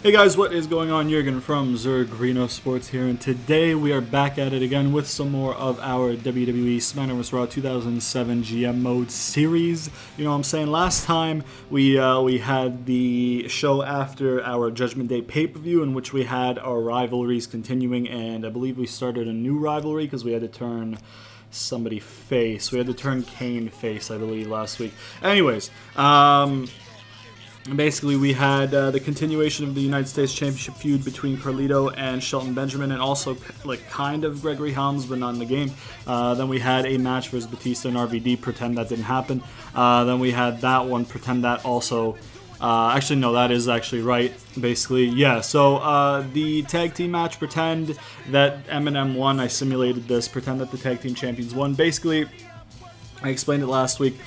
Hey guys, what is going on? Jurgen from Zergrino Sports here, and today we are back at it again with some more of our WWE Smackdown vs. Raw 2007 GM Mode series. You know what I'm saying? Last time we had the show after our Judgment Day pay-per-view in which we had our rivalries continuing, and I believe we started a new rivalry because we had to turn somebody face. We had to turn Kane face, I believe, last week. Anyways, basically, we had the continuation of the United States Championship feud between Carlito and Shelton Benjamin, and also kind of Gregory Helms, but not in the game. Then we had a match versus Batista and RVD. Pretend that didn't happen. Then we had that one. Pretend that also. Actually, no, that is actually right. Basically, yeah. So the tag team match. Pretend that Eminem won. I simulated this. Pretend that the tag team champions won. Basically, I explained it last week.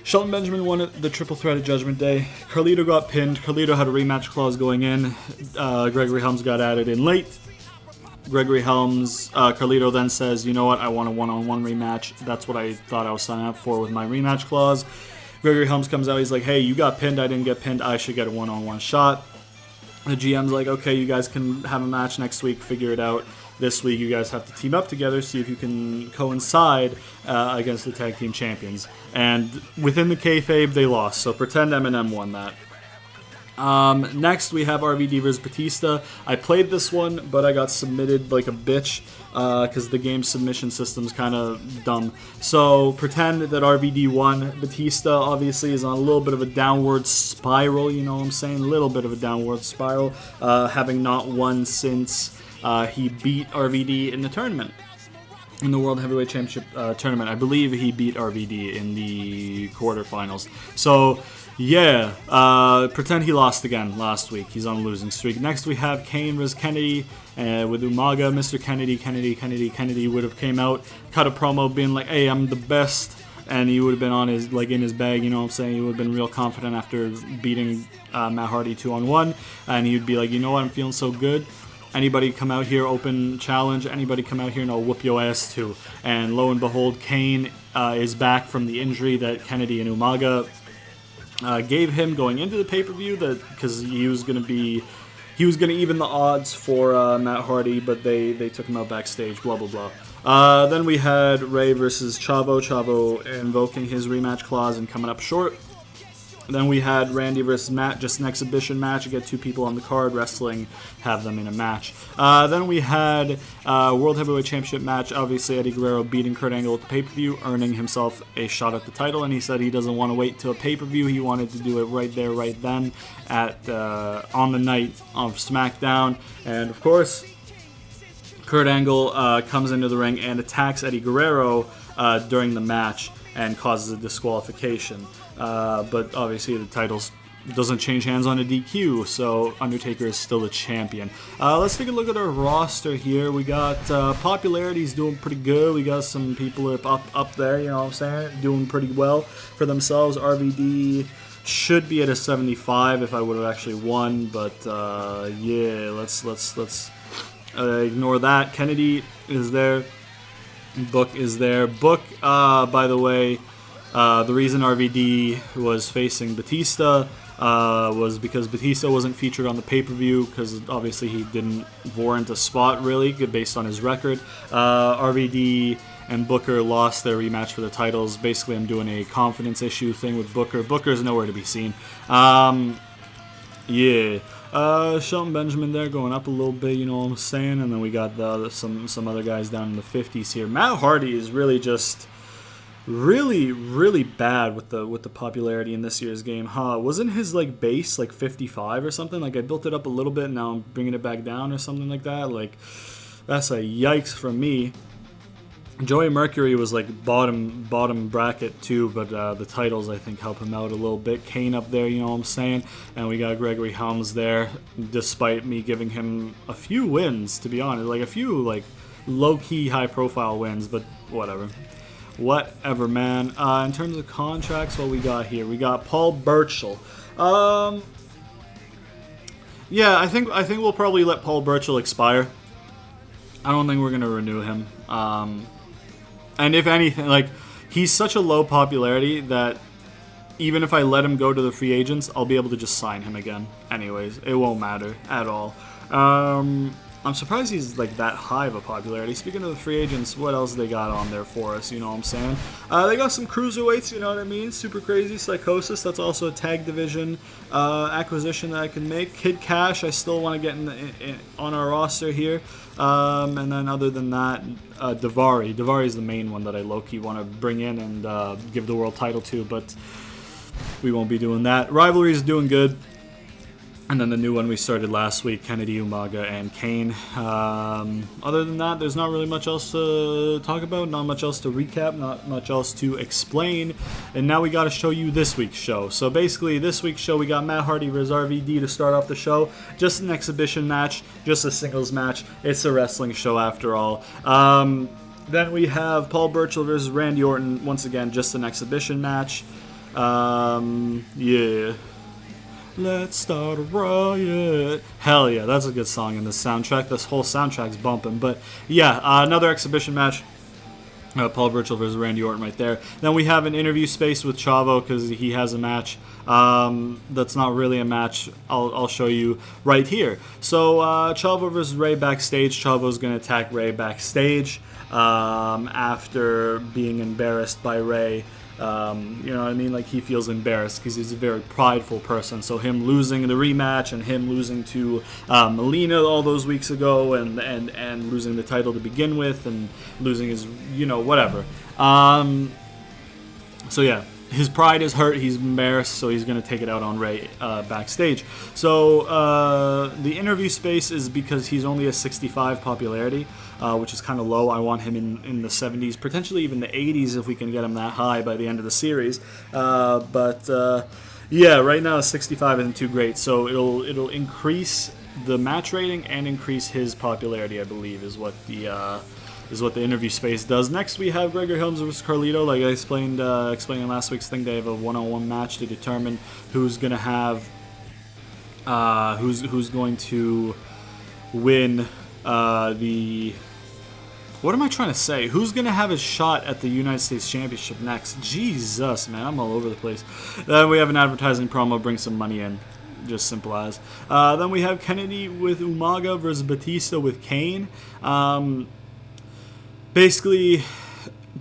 Shelton Benjamin won the triple threat at Judgment Day. Carlito got pinned. Carlito had a rematch clause going in. Gregory Helms got added in late. Carlito then says, you know what, I want a one-on-one rematch. That's what I thought I was signing up for with my rematch clause. Gregory Helms comes out. He's like, hey, you got pinned. I didn't get pinned. I should get a one-on-one shot. The GM's like, okay, you guys can have a match next week. Figure it out. This week, you guys have to team up together, see if you can coincide against the tag team champions. And within the kayfabe, they lost. So pretend Eminem won that. Next, we have RVD vs. Batista. I played this one, but I got submitted like a bitch because the game submission system's kind of dumb. So pretend that RVD won. Batista obviously is on a little bit of a downward spiral, you know what I'm saying? A little bit of a downward spiral, having not won since he beat RVD in the tournament. In the World Heavyweight Championship tournament. I believe he beat RVD in the quarterfinals. So, yeah, pretend he lost again last week. He's on a losing streak. Next we have Kane vs. Kennedy with Umaga. Mr. Kennedy would have came out, cut a promo being like, hey, I'm the best. And he would have been on his, in his bag, you know what I'm saying? He would have been real confident after beating Matt Hardy 2-on-1. And he would be like, you know what, I'm feeling so good. Anybody come out here, open challenge. Anybody come out here and I'll whoop your ass too. And lo and behold, Kane is back from the injury that Kennedy and Umaga gave him going into the pay-per-view. Because he was going to even the odds for Matt Hardy, but they took him out backstage. Blah blah blah. Then we had Ray versus Chavo. Chavo invoking his rematch clause and coming up short. Then we had Randy versus Matt, just an exhibition match. You get two people on the card wrestling, have them in a match. Then we had World Heavyweight Championship match. Obviously, Eddie Guerrero beating Kurt Angle at the pay-per-view, earning himself a shot at the title. And he said he doesn't want to wait till a pay-per-view. He wanted to do it right there, right then, on the night of SmackDown. And of course, Kurt Angle comes into the ring and attacks Eddie Guerrero during the match and causes a disqualification. But obviously the titles doesn't change hands on a DQ, so Undertaker is still the champion. Let's take a look at our roster here. We got popularity's doing pretty good. We got some people up there, you know what I'm saying, doing pretty well for themselves. RVD should be at a 75 if I would have actually won, but yeah, let's ignore that. Kennedy is there. Book is there. Book, by the way, the reason RVD was facing Batista was because Batista wasn't featured on the pay-per-view because obviously he didn't warrant a spot really based on his record. RVD and Booker lost their rematch for the titles. Basically, I'm doing a confidence issue thing with Booker. Booker's nowhere to be seen. Yeah. Shelton Benjamin there going up a little bit, you know what I'm saying? And then we got some other guys down in the 50s here. Matt Hardy is really just really bad with the popularity in this year's game. Wasn't his base 55 or something? I built it up a little bit and now I'm bringing it back down or something like that. That's a yikes from me. Joey Mercury was bottom bracket too, but the titles I think help him out a little bit. Kane up there, you know what I'm saying? And we got Gregory Helms there, despite me giving him a few wins, to be honest. A few low-key high-profile wins, but whatever. Whatever, man. In terms of contracts, what we got here? We got Paul Burchill. Yeah, I think we'll probably let Paul Burchill expire. I don't think we're going to renew him. And if anything, he's such a low popularity that even if I let him go to the free agents, I'll be able to just sign him again. Anyways, it won't matter at all. I'm surprised he's like that high of a popularity. Speaking of the free agents, what else they got on there for us? You know what I'm saying? They got some cruiserweights. You know what I mean? Super Crazy, Psychosis. That's also a tag division acquisition that I can make. Kid Cash. I still want to get on our roster here. And then other than that, Daivari. Daivari is the main one that I low-key want to bring in and give the world title to, but we won't be doing that. Rivalry is doing good. And then the new one we started last week, Kennedy, Umaga, and Kane. Other than that, there's not really much else to talk about, not much else to recap, not much else to explain. And now we got to show you this week's show. So basically, this week's show, we got Matt Hardy vs. RVD to start off the show. Just an exhibition match, just a singles match. It's a wrestling show after all. Then we have Paul Burchill vs. Randy Orton. Once again, just an exhibition match. Yeah. Let's start a riot. Hell yeah, that's a good song in this soundtrack. This whole soundtrack's bumping. But yeah, another exhibition match. Paul Burchill versus Randy Orton right there. Then we have an interview space with Chavo because he has a match. That's not really a match. I'll show you right here. So Chavo versus Ray backstage. Chavo's going to attack Ray backstage after being embarrassed by Ray. You know what I mean? Like, he feels embarrassed because he's a very prideful person. So him losing the rematch and him losing to Melina all those weeks ago and losing the title to begin with and losing his, you know, whatever. So yeah, his pride is hurt. He's embarrassed, so he's going to take it out on Ray backstage. So the interview space is because he's only a 65 popularity. Which is kind of low. I want him in the 70s, potentially even the 80s if we can get him that high by the end of the series. But yeah, right now 65 isn't too great, so it'll increase the match rating and increase his popularity, I believe, is what the interview space does. Next, we have Gregory Helms versus Carlito. Like I explained in last week's thing, they have a one-on-one match to determine who's gonna have who's going to win the. What am I trying to say? Who's going to have a shot at the United States Championship next? Jesus, man, I'm all over the place. Then we have an advertising promo, bring some money in. Just simple as. Then we have Kennedy with Umaga versus Batista with Kane. Basically,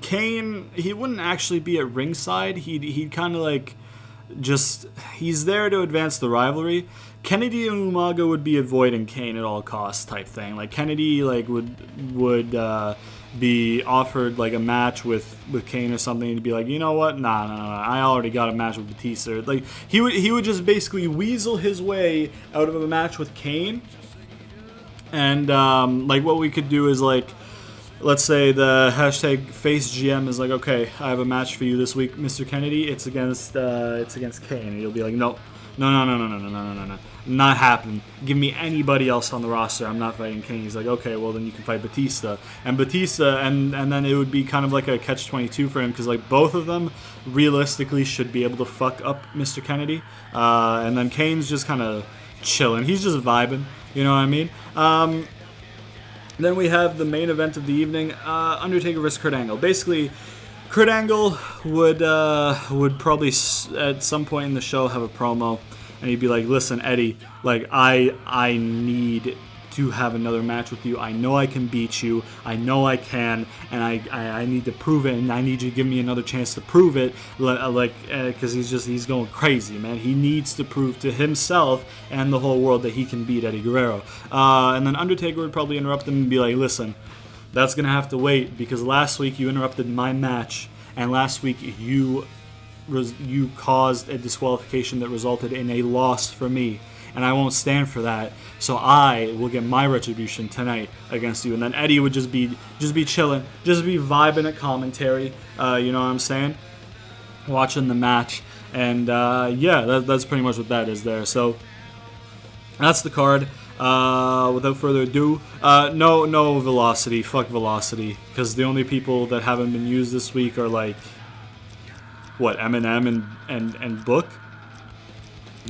Kane, he wouldn't actually be at ringside. He'd kind of like he's there to advance the rivalry. Kennedy and Umaga would be avoiding Kane at all costs type thing. Like, Kennedy would be offered like a match with Kane or something, and he'd be like, you know what? Nah, I already got a match with Batista. Like, he would just basically weasel his way out of a match with Kane. And like, what we could do is, like, let's say the hashtag FaceGM is like, okay, I have a match for you this week, Mr. Kennedy. It's against Kane. And you'll be like, no, not happening. Give me anybody else on the roster. I'm not fighting Kane. He's like, okay, well then you can fight Batista. And then it would be kind of like a catch-22 for him, because like both of them realistically should be able to fuck up Mr. Kennedy. And then Kane's just kind of chilling. He's just vibing. You know what I mean? Then we have the main event of the evening, Undertaker vs. Kurt Angle. Basically, Kurt Angle would probably at some point in the show have a promo, and he'd be like, "Listen, Eddie, like I need to have another match with you. I know I can beat you. I know I can, and I need to prove it, and I need you to give me another chance to prove it." Because he's going crazy, man. He needs to prove to himself and the whole world that he can beat Eddie Guerrero. And then Undertaker would probably interrupt him and be like, "Listen, that's gonna have to wait, because last week you interrupted my match, and last week you caused a disqualification that resulted in a loss for me, and I won't stand for that. So I will get my retribution tonight against you." And then Eddie would just be chilling, just be vibing at commentary. You know what I'm saying? Watching the match, and yeah, that's pretty much what that is there. So that's the card. Without further ado, no Velocity. Fuck Velocity, because the only people that haven't been used this week are like Eminem and Book.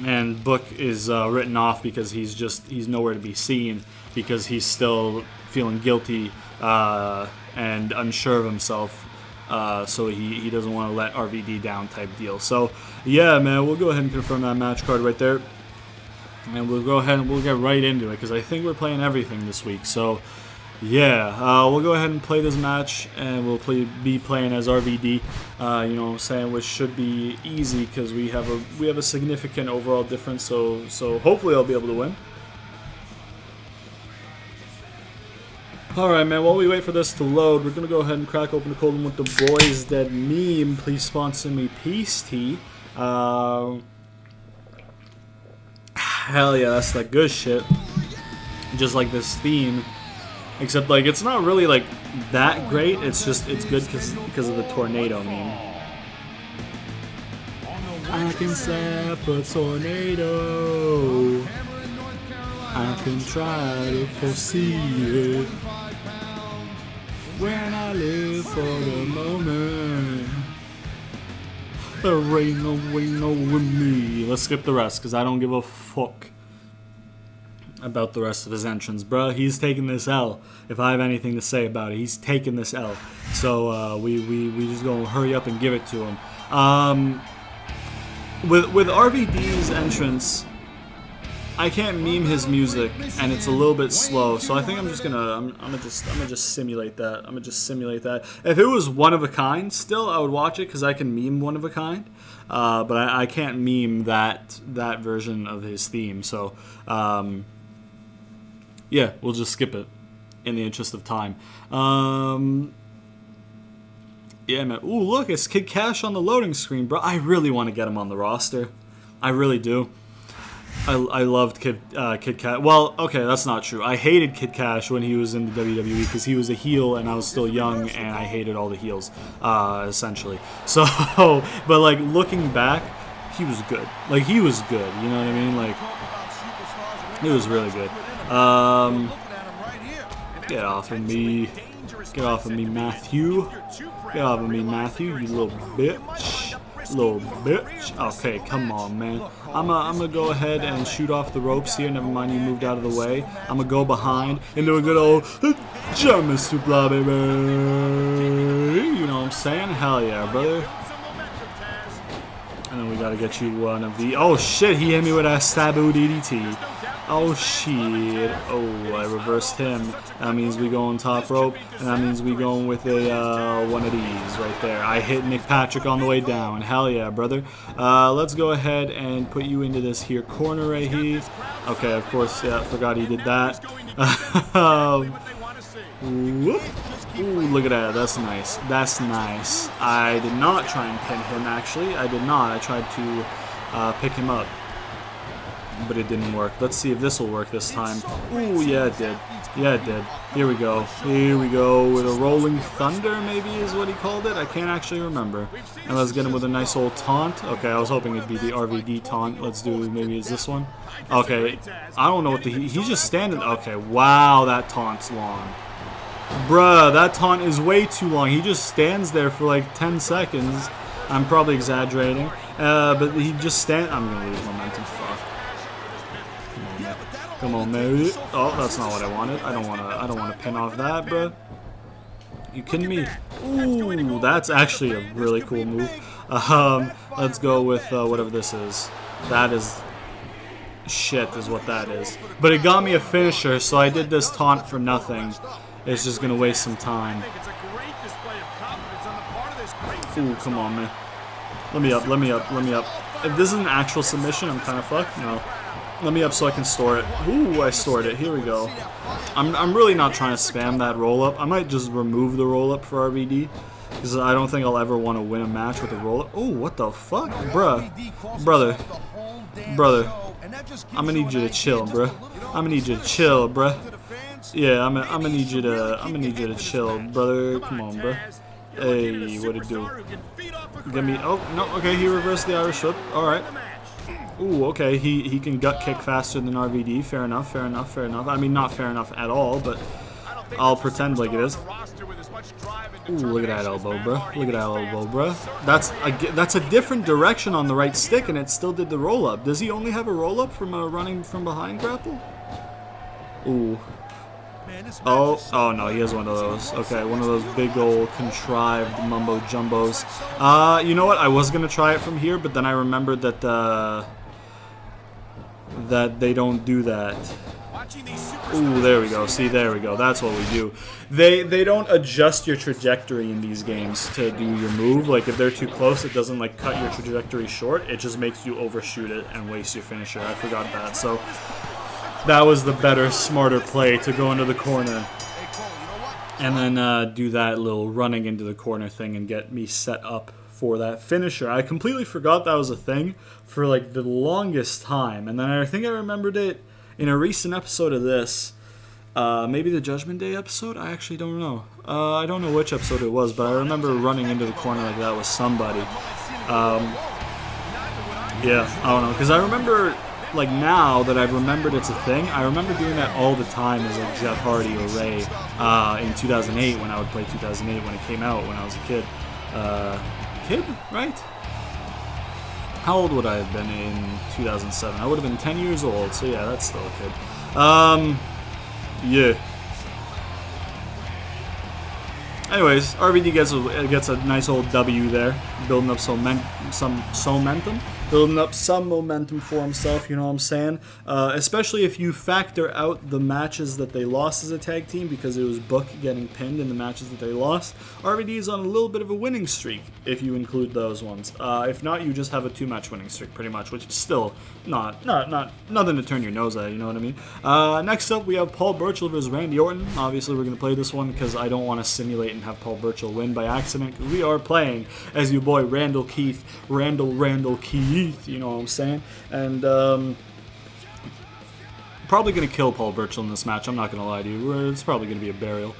And Book is written off because he's nowhere to be seen, because he's still feeling guilty and unsure of himself So he doesn't want to let RVD down type deal. So yeah, man, we'll go ahead and confirm that match card right there, and we'll go ahead and we'll get right into it because I think we're playing everything this week. So yeah, we'll go ahead and play this match, and we'll be playing as RVD. You know what I'm saying, which should be easy because we have a significant overall difference. So hopefully I'll be able to win. Alright, man, while we wait for this to load, we're going to go ahead and crack open the cold one with the Boys Dead Meme. Please sponsor me, Peace Tea. Hell yeah, that's that good shit. Just like this theme. Except, like, it's not really, like, that great. It's just, it's good because of the tornado meme. I can slap a tornado. I can try to foresee it. When I live for the moment, there ain't no way no with me. Let's skip the rest, because I don't give a fuck about the rest of his entrance, bruh. He's taking this L. If I have anything to say about it, he's taking this L. So we just gonna hurry up and give it to him. With RVD's entrance, I can't meme his music, and it's a little bit slow, so I think I'm gonna just simulate that. I'm gonna just simulate that. If it was one of a kind, still I would watch it because I can meme one of a kind, but I can't meme that version of his theme. So yeah, we'll just skip it in the interest of time. Yeah, man. Ooh, look, it's Kid Cash on the loading screen, bro. I really want to get him on the roster. I really do. I loved Kid Cash. Well, okay, that's not true. I hated Kid Cash when he was in the WWE because he was a heel and I was still young and I hated all the heels, essentially. So, but like looking back, he was good. Like he was good. You know what I mean? Like he was really good. Get off of me. Get off of me, Matthew. Get off of me, Matthew, you little bitch. Little bitch. Okay, come on, man. I'm gonna go ahead and shoot off the ropes here. Never mind, you moved out of the way. I'm gonna go behind into a good old German suplex, baby. You know what I'm saying? Hell yeah, brother. And then we gotta get you one of the... Oh shit, he hit me with a Sabu DDT. Oh shit. Oh, I reversed him. That means we go on top rope, and that means we going with a one of these right there. I hit Nick Patrick on the way down. Hell yeah, brother. Let's go ahead and put you into this here corner right here. Okay, of course, yeah, forgot he did that. Whoop. Ooh, look at that. That's nice. That's nice. I did not try and pin him, actually. I did not. I tried to pick him up, but it didn't work. Let's see if this will work this time. Ooh, yeah, it did. Yeah, it did. Here we go. Here we go with a Rolling Thunder, maybe is what he called it. I can't actually remember. And let's get him with a nice old taunt. Okay, I was hoping it'd be the RVD taunt. Let's do, maybe it's this one. Okay, I don't know what the... He's just standing... Okay, wow, that taunt's long. Bruh, that taunt is way too long. He just stands there for like 10 seconds. I'm probably exaggerating. But he just stands... I'm gonna lose momentum. Fuck. Come on, man. Oh, that's not what I wanted. I don't wanna pin off that, bro. You kidding me? Ooh, that's actually a really cool move. Let's go with whatever this is. That is shit, is what that is. But it got me a finisher, so I did this taunt for nothing. It's just gonna waste some time. Ooh, come on, man. Let me up, let me up, let me up. If this is an actual submission, I'm kind of fucked. No. Let me up so I can store it. Ooh, I stored it. Here we go. I'm really not trying to spam that roll-up. I might just remove the roll-up for RVD, because I don't think I'll ever want to win a match with a roll-up. Ooh, what the fuck? Bruh. Brother. Brother. I'm gonna need you to chill, bruh. I'm gonna need you to chill, bruh. Yeah, I'm gonna need you to chill, brother. Come on, bruh. Hey, what'd it do? Give me... Oh, no, okay, he reversed the Irish whip. Alright. Ooh, okay, he can gut kick faster than RVD. Fair enough, fair enough, fair enough. I mean, not fair enough at all, but I'll pretend like it is. Ooh, look at that elbow, bro. Look at that elbow, bro. That's a different direction on the right stick, and it still did the roll-up. Does he only have a roll-up from a running from behind grapple? Ooh. Oh no, he has one of those. Okay, one of those big old contrived mumbo jumbos. You know what? I was gonna try it from here, but then I remembered that that they don't do that. Ooh, there we go. See, there we go. That's what we do. They don't adjust your trajectory in these games to do your move. Like, if they're too close, it doesn't, like, cut your trajectory short. It just makes you overshoot it and waste your finisher. I forgot that. So, that was the better, smarter play, to go into the corner and then do that little running into the corner thing and get me set up for that finisher. I completely forgot that was a thing for, like, the longest time. And then I think I remembered it in a recent episode of this. Maybe the Judgment Day episode? I actually don't know. I don't know which episode it was, but I remember running into the corner like that with somebody. Yeah, I don't know. Because I remember, like, now that I've remembered it's a thing, I remember doing that all the time as, like, Jeff Hardy or Ray in 2008 when I would play 2008 when it came out when I was a kid. Kid, right? How old would I have been in 2007? I would have been 10 years old, so yeah, that's still a kid. Yeah. Anyways, RVD gets a nice old W there, building up some momentum. Building up some momentum for himself, you know what I'm saying? Especially if you factor out the matches that they lost as a tag team, because it was Book getting pinned in the matches that they lost. RVD is on a little bit of a winning streak if you include those ones. If not, you just have a 2-match winning streak pretty much, which is still not nothing to turn your nose at, you know what I mean? Next up, we have Paul Burchill versus Randy Orton. Obviously, we're going to play this one because I don't want to simulate and have Paul Burchill win by accident, because we are playing as your boy Randall Keith. Randall Keith. You know what I'm saying? And probably going to kill Paul Burchill in this match. I'm not going to lie to you. It's probably going to be a burial.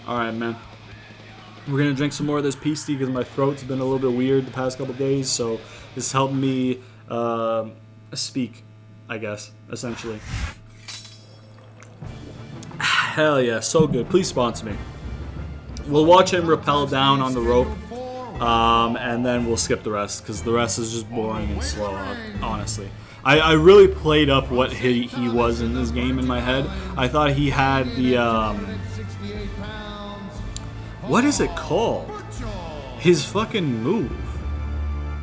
Alright, man. We're going to drink some more of this Peasty because my throat's been a little bit weird the past couple days. So this helped me speak, I guess, essentially. Hell yeah, so good. Please sponsor me. We'll watch him rappel down on the rope. And then we'll skip the rest, because the rest is just boring and slow, honestly. I really played up what he was in this game in my head. I thought he had the, what is it called? His fucking move.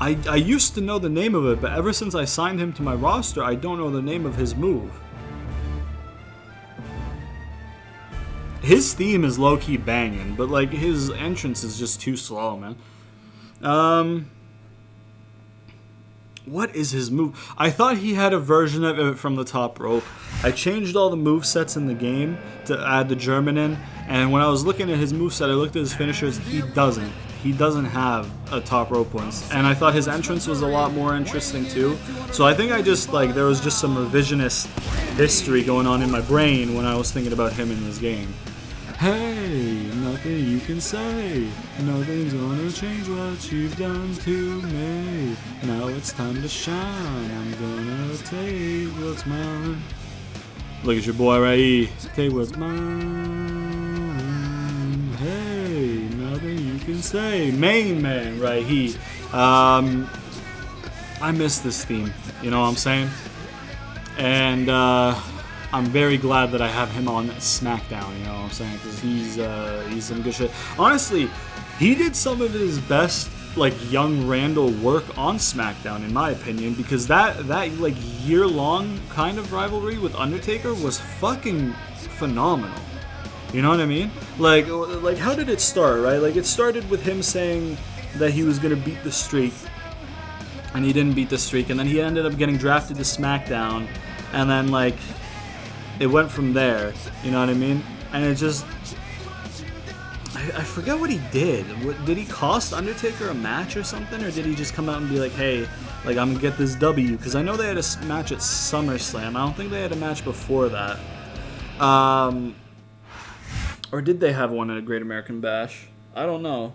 I used to know the name of it, but ever since I signed him to my roster, I don't know the name of his move. His theme is low-key banging, but, like, his entrance is just too slow, man. What is his move? I thought he had a version of it from the top rope. I changed all the movesets in the game to add the German in, and when I was looking at his moveset, I looked at his finishers. He doesn't. He doesn't have a top rope ones. And I thought his entrance was a lot more interesting too. So I think I just, like, there was just some revisionist history going on in my brain when I was thinking about him in this game. Hey, nothing you can say. Nothing's gonna change what you've done to me. Now it's time to shine. I'm gonna take what's mine. Look at your boy right here. Take what's mine. Hey, nothing you can say. Main man right here. I miss this theme. You know what I'm saying? And I'm very glad that I have him on SmackDown, you know what I'm saying? Because he's some good shit. Honestly, he did some of his best, like, young Randall work on SmackDown, in my opinion, because that like, year-long kind of rivalry with Undertaker was fucking phenomenal. You know what I mean? Like, how did it start, right? Like, it started with him saying that he was going to beat the streak, and he didn't beat the streak, and then he ended up getting drafted to SmackDown, and then, like, it went from there, you know what I mean? And it just... I forget what he did. Did he cost Undertaker a match or something? Or did he just come out and be like, hey, like, I'm gonna get this W? Because I know they had a match at SummerSlam. I don't think they had a match before that. Or did they have one at a Great American Bash? I don't know.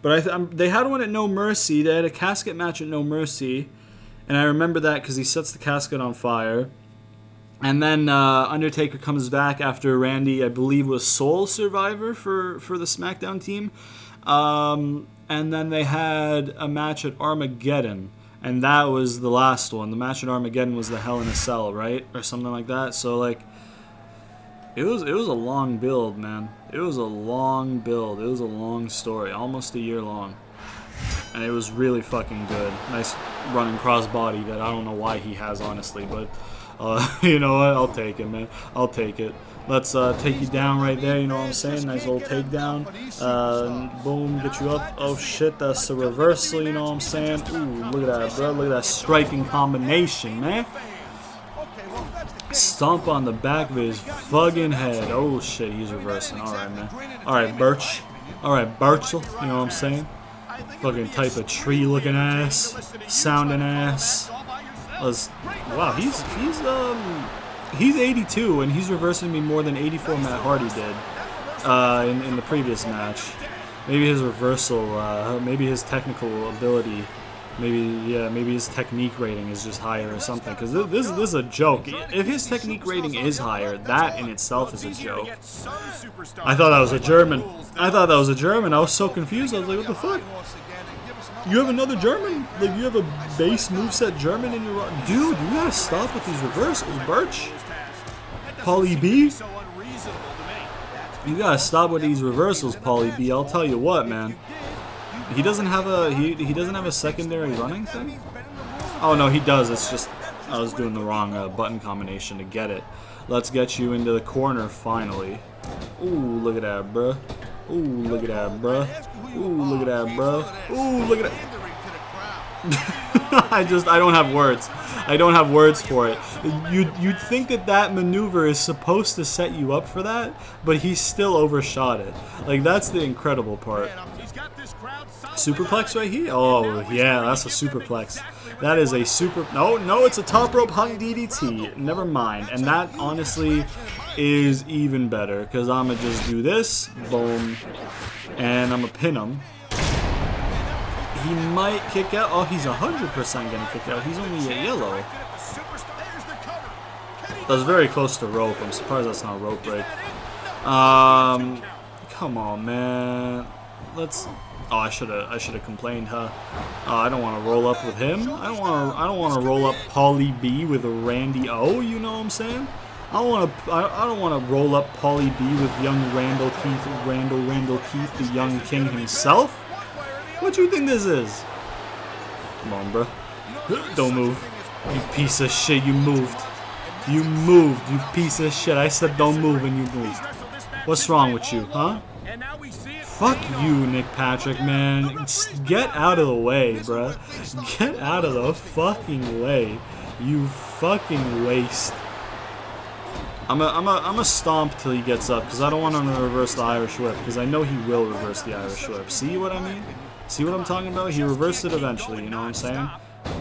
But they had one at No Mercy. They had a casket match at No Mercy. And I remember that because he sets the casket on fire. And then Undertaker comes back after Randy, I believe, was sole survivor for the SmackDown team. And then they had a match at Armageddon. and that was the last one. The match at Armageddon was the Hell in a Cell, right, or something like that. So like, it was a long build, man. It was a long build. It was a long story, almost a year long, and it was really fucking good. Nice running crossbody that I don't know why he has, honestly, but you know what? I'll take it, man. I'll take it. Let's take you down right there, you know what I'm saying? Nice little takedown. Boom, get you up. Oh shit, that's a reversal, you know what I'm saying? Ooh, look at that, bro. Look at that striking combination, man. Stomp on the back of his fucking head. Oh shit, he's reversing. Alright, man. Alright, Birch. Alright, Burchill, you know what I'm saying? Fucking type of tree looking ass. Sounding ass. Wow, he's 82 and he's reversing me more than 84 Matt Hardy did in the previous match. Maybe his reversal, maybe his technical ability, maybe his technique rating is just higher or something. Because this is a joke. If his technique rating is higher, that in itself is a joke. I thought that was a German. I was so confused. I was like, what the fuck? You have another German? Like, you have a base moveset German in your... Dude, you gotta stop with these reversals, Burch. Paulie B? You gotta stop with these reversals, Paulie B. I'll tell you what, man. He doesn't have a... He doesn't have a secondary running thing? Oh, no, he does. It's just... I was doing the wrong button combination to get it. Let's get you into the corner, finally. Ooh, look at that, bruh. Ooh, look at that, bruh. Ooh, look at that, bruh. Ooh, look at that. I don't have words. I don't have words for it. You'd think that maneuver is supposed to set you up for that, but he still overshot it. Like, that's the incredible part. Superplex right here? Oh, yeah, that's a superplex. That is a super... No, it's a top rope hung DDT. Never mind. And that, honestly, is even better. Because I'm going to just do this. Boom. And I'm going to pin him. He might kick out. Oh, he's 100% going to kick out. He's only a yellow. That's very close to rope. I'm surprised that's not rope break. Come on, man. Let's... Oh, I should have complained, huh? I don't want to roll up with him. I don't want to roll up Paulie B with a Randy O. You know what I'm saying? I don't want to roll up Paulie B with young Randall Keith, the young king himself. What do you think this is? Come on, bro. Don't move. You piece of shit. You moved. You moved. You piece of shit. I said don't move and you moved. What's wrong with you, huh? Fuck you, Nick Patrick, man. Get out of the way, bruh. Get out of the fucking way. You fucking waste. I'm a stomp till he gets up, because I don't want him to reverse the Irish Whip, because I know he will reverse the Irish Whip. See what I mean? See what I'm talking about? He reversed it eventually, you know what I'm saying?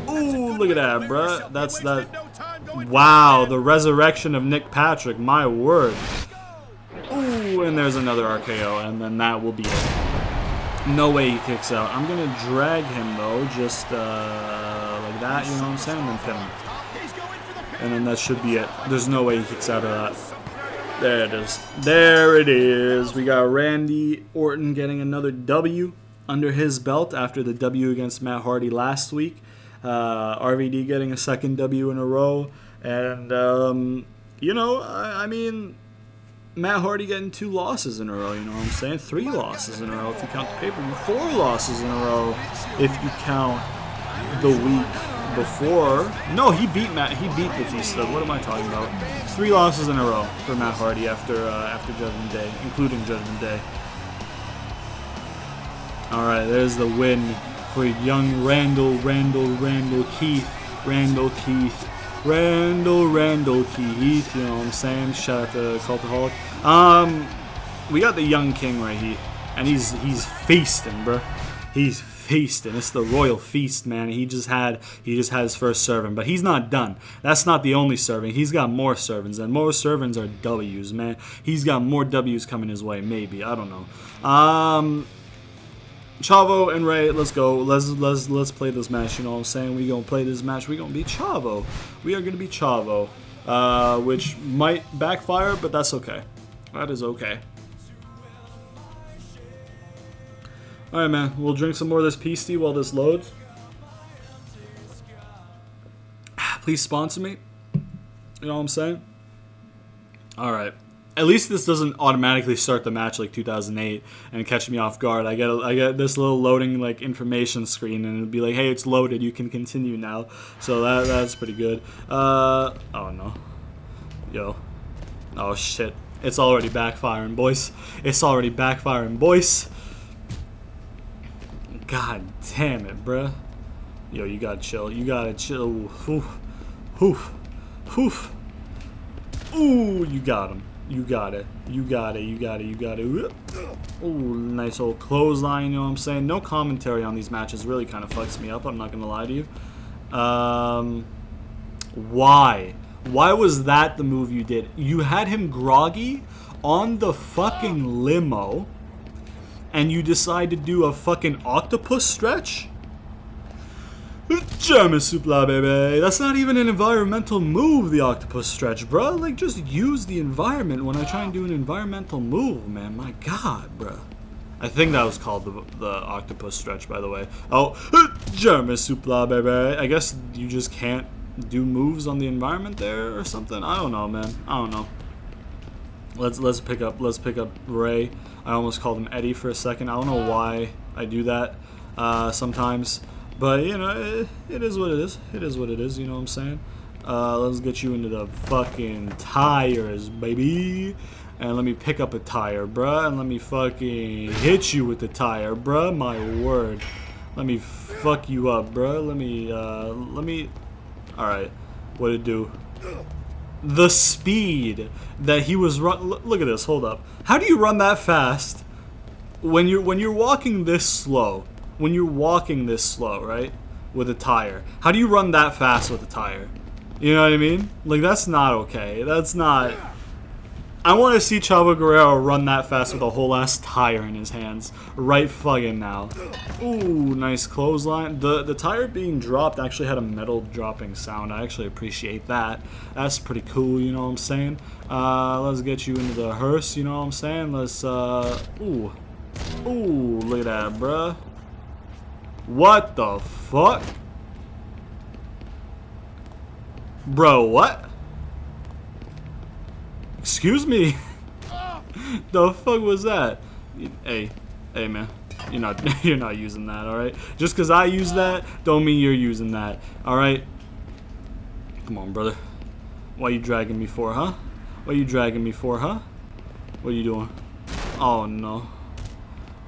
Ooh, look at that, bruh. That's that. Wow, the resurrection of Nick Patrick, my word. Ooh, and there's another RKO, and then that will be it. No way he kicks out. I'm going to drag him, though, just like that, you know what I'm saying, and then pin him. And then that should be it. There's no way he kicks out of that. There it is. There it is. We got Randy Orton getting another W under his belt after the W against Matt Hardy last week. RVD getting a second W in a row. And, you know, I mean... Matt Hardy getting 2 losses in a row, you know what I'm saying? 3 losses in a row if you count the pay-per-view. 4 losses in a row if you count the week before. No, he beat Batista. What am I talking about? 3 losses in a row for Matt Hardy after Judgment Day, including Judgment Day. All right, there's the win for young Randall Keith. Randall Keith, you know what I'm saying? Shout out to Cultaholic. We got the young king right here, and he's feasting, bro. He's feasting. It's the royal feast, man. He just had his first serving, but he's not done. That's not the only serving. He's got more servings, and more servings are W's, man. He's got more W's coming his way, maybe. I don't know. Chavo and Ray, let's go. Let's play this match. You know what I'm saying? We gonna play this match. We gonna beat Chavo. We are gonna beat Chavo, which might backfire, but that's okay. That is okay. All right, man. We'll drink some more of this pasty while this loads. Please sponsor me. You know what I'm saying? All right. At least this doesn't automatically start the match like 2008 and catch me off guard. I get this little loading like information screen and it'll be like, hey, it's loaded. You can continue now. So that's pretty good. Oh no. Yo. Oh shit. It's already backfiring, boys. It's already backfiring, boys. God damn it, bruh. Yo, you gotta chill. You gotta chill. Ooh. Oof. Oof. Ooh, you got him. You got it. You got it. You got it. You got it. Ooh, nice old clothesline, you know what I'm saying? No commentary on these matches really kind of fucks me up, I'm not gonna lie to you. Why? Why was that the move you did? You had him groggy on the fucking limo, and you decide to do a fucking octopus stretch? German supla, baby. That's not even an environmental move, the octopus stretch, bro. Like, just use the environment when I try and do an environmental move, man. My God, bro. I think that was called the octopus stretch, by the way. Oh, German supla, baby. I guess you just can't do moves on the environment there or something. I don't know, man. I don't know. Let's pick up Ray. I almost called him Eddie for a second. I don't know why I do that sometimes. But, you know, it is what it is. It is what it is, you know what I'm saying? Let's get you into the fucking tires, baby. And let me pick up a tire, bruh. And let me fucking hit you with the tire, bruh. My word. Let me fuck you up, bruh. Let me... Alright. What'd it do? The speed that he was run... Look at this, hold up. How do you run that fast when you're walking this slow? When you're walking this slow, right, with a tire, how do you run that fast with a tire? You know what I mean? Like, that's not okay. That's not... I want to see Chavo Guerrero run that fast with a whole ass tire in his hands right fucking now. Ooh, nice clothesline. The tire being dropped actually had a metal dropping sound. I actually appreciate that. That's pretty cool, you know what I'm saying? Let's get you into the hearse, you know what I'm saying? Let's, ooh, look at that, bruh. What the fuck? Bro, what? Excuse me? The fuck was that? Hey, man. You're not using that, alright? Just because I use that, don't mean you're using that. Alright? Come on, brother. What are you dragging me for, huh? What are you dragging me for, huh? What are you doing? Oh, no.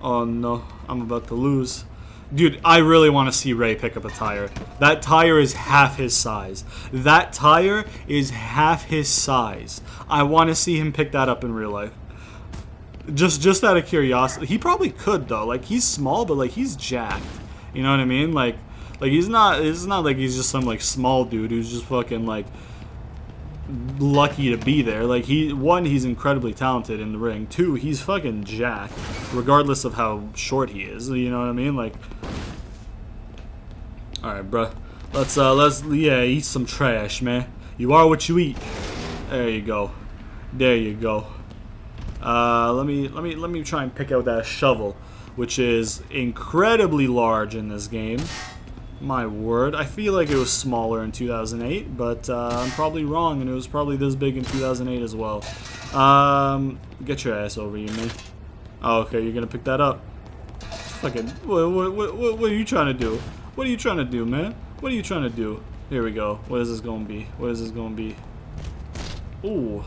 Oh, no. I'm about to lose. Dude, I really want to see Ray pick up a tire. That tire is half his size. That tire is half his size. I want to see him pick that up in real life. Just out of curiosity. He probably could, though. Like, he's small, but, like, he's jacked. You know what I mean? Like it's not like he's just some, like, small dude who's just fucking, like, lucky to be there. Like, he's incredibly talented in the ring. Two, he's fucking jacked, regardless of how short he is. You know what I mean? Like, all right, bruh. Let's eat some trash, man. You are what you eat. There you go. There you go. Let me try and pick out that shovel, which is incredibly large in this game. My word. I feel like it was smaller in 2008, but I'm probably wrong, and it was probably this big in 2008 as well. Get your ass over here, man. Oh, okay, you're gonna pick that up. Fucking, what are you trying to do? What are you trying to do, man? What are you trying to do? Here we go. What is this gonna be? What is this gonna be? Ooh.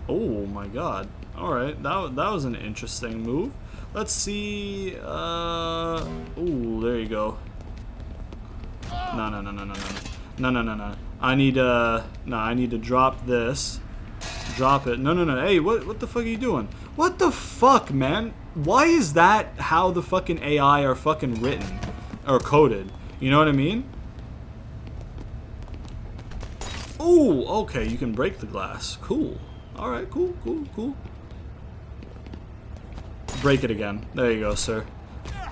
Oh my god. Alright, that was an interesting move. Let's see. Ooh, there you go. No. I need to drop this. Drop it. No. Hey, what the fuck are you doing? What the fuck, man? Why is that how the fucking AI are fucking written or coded? You know what I mean? Ooh, okay, you can break the glass. Cool. All right, cool. Break it again. There you go, sir.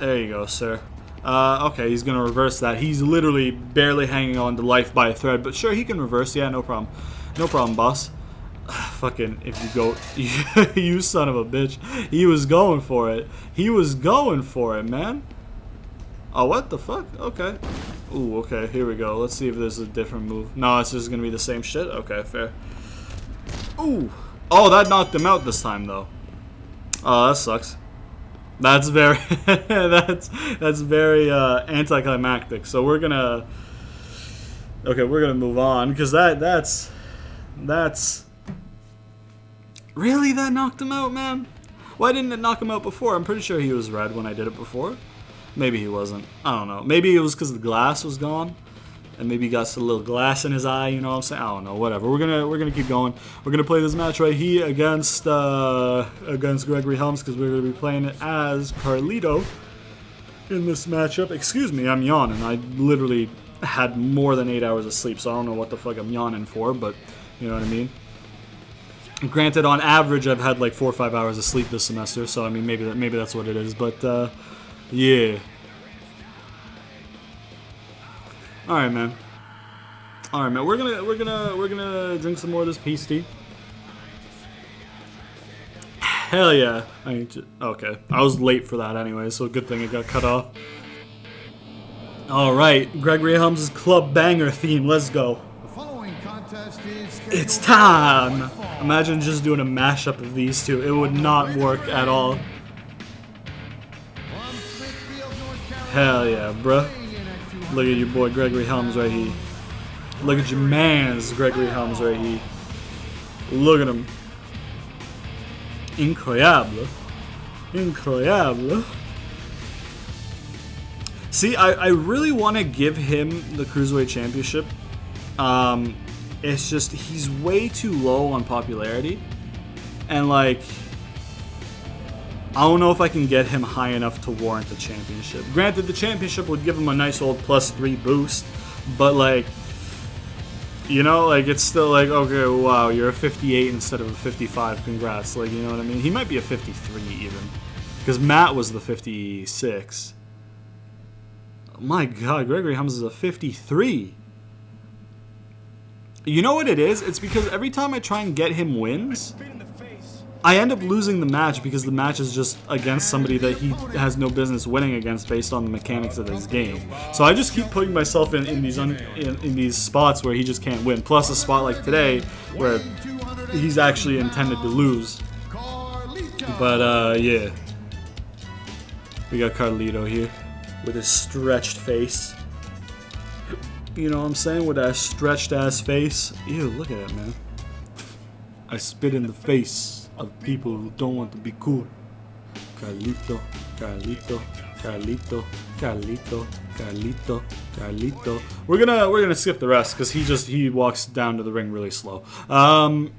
There you go, sir. Okay, he's gonna reverse that. He's literally barely hanging on to life by a thread, but sure, he can reverse. Yeah, no problem. No problem, boss. Fucking, if you go... you son of a bitch. He was going for it. He was going for it, man. Oh, what the fuck? Okay. Ooh, okay, here we go. Let's see if there's a different move. No, it's just gonna be the same shit? Okay, fair. Ooh. Oh, that knocked him out this time, though. Oh, that sucks. That's very... that's very, anticlimactic. So we're gonna... Okay, we're gonna move on, because that's... Really? That knocked him out, man? Why didn't it knock him out before? I'm pretty sure he was red when I did it before. Maybe he wasn't. I don't know. Maybe it was because the glass was gone, and maybe he got a little glass in his eye. You know what I'm saying? I don't know. Whatever. We're gonna keep going. We're gonna play this match right here against Gregory Helms, because we're gonna be playing it as Carlito in this matchup. Excuse me, I'm yawning. I literally had more than 8 hours of sleep, so I don't know what the fuck I'm yawning for, but you know what I mean. Granted, on average, I've had like 4 or 5 hours of sleep this semester, so I mean maybe that's what it is. But yeah. All right, man. All right, man. We're gonna drink some more of this peace tea. Hell yeah. Okay. I was late for that anyway, so good thing it got cut off. All right, Gregory Helms' club banger theme. Let's go. It's time! Imagine just doing a mashup of these two. It would not work at all. Hell yeah, bruh. Look at your boy Gregory Helms right here. Look at your man's Gregory Helms right here. Look at him. Incroyable. Incroyable. See, I really want to give him the Cruiserweight Championship. It's just, he's way too low on popularity. And, like, I don't know if I can get him high enough to warrant a championship. Granted, the championship would give him a nice old +3 boost. But, like, you know, like, it's still like, okay, wow, you're a 58 instead of a 55. Congrats. Like, you know what I mean? He might be a 53 even. Because Matt was the 56. My God, Gregory Helms is a 53. You know what it is? It's because every time I try and get him wins, I end up losing the match because the match is just against somebody that he has no business winning against based on the mechanics of his game. So I just keep putting myself in these spots where he just can't win. Plus a spot like today where he's actually intended to lose. But yeah, we got Carlito here with his stretched face. You know what I'm saying? With that stretched ass face. Ew, look at it, man. I spit in the face of people who don't want to be cool. Carlito, Carlito, Carlito, Carlito, Carlito, Carlito. We're gonna skip the rest because he walks down to the ring really slow. And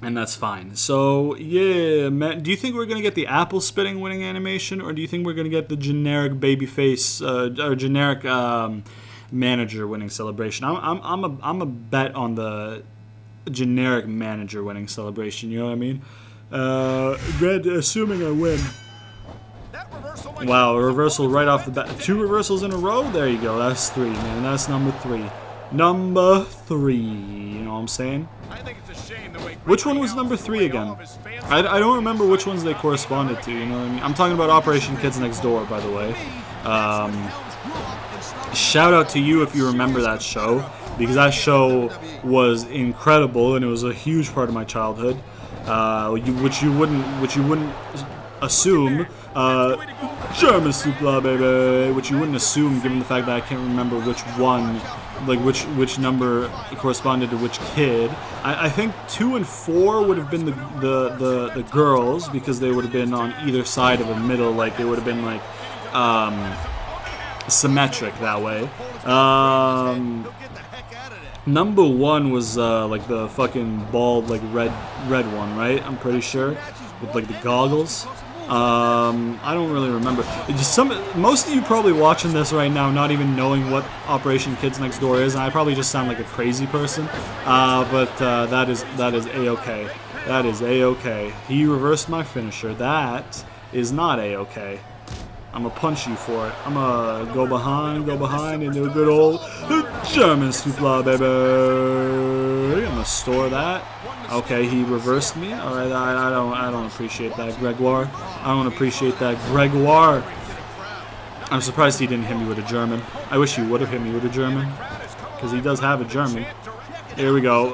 that's fine. So yeah, man, do you think we're gonna get the apple spitting winning animation, or do you think we're gonna get the generic babyface or generic manager winning celebration? I'm a bet on the generic manager winning celebration. You know what I mean? Assuming I win. Wow, a reversal right off the bat. 2 reversals in a row. There you go. That's 3, man. That's number 3. Number 3. You know what I'm saying? Which one was number 3 again? I don't remember which ones they corresponded to. You know what I mean? I'm talking about Operation Kids Next Door, by the way. Shout out to you if you remember that show, because that show was incredible and it was a huge part of my childhood, which you wouldn't assume. German Supla, baby, which you wouldn't assume given the fact that I can't remember which one, like which number corresponded to which kid. I think 2 and 4 would have been the girls, because they would have been on either side of a middle, like they would have been like symmetric that way. Number 1 was like the fucking bald, like red one, right? I'm pretty sure, with like the goggles. I don't really remember. Most of you probably watching this right now not even knowing what Operation Kids Next Door is, and I probably just sound like a crazy person. But that is a-okay. That is a-okay. He reversed my finisher. That is not a-okay. I'm gonna punch you for it. I'm gonna go behind, and do a good old German Supla, baby. I'm gonna store that. Okay, he reversed me. All right, I don't appreciate that, Gregoire. I don't appreciate that, Gregoire. I'm surprised he didn't hit me with a German. I wish he would have hit me with a German. Because he does have a German. Here we go.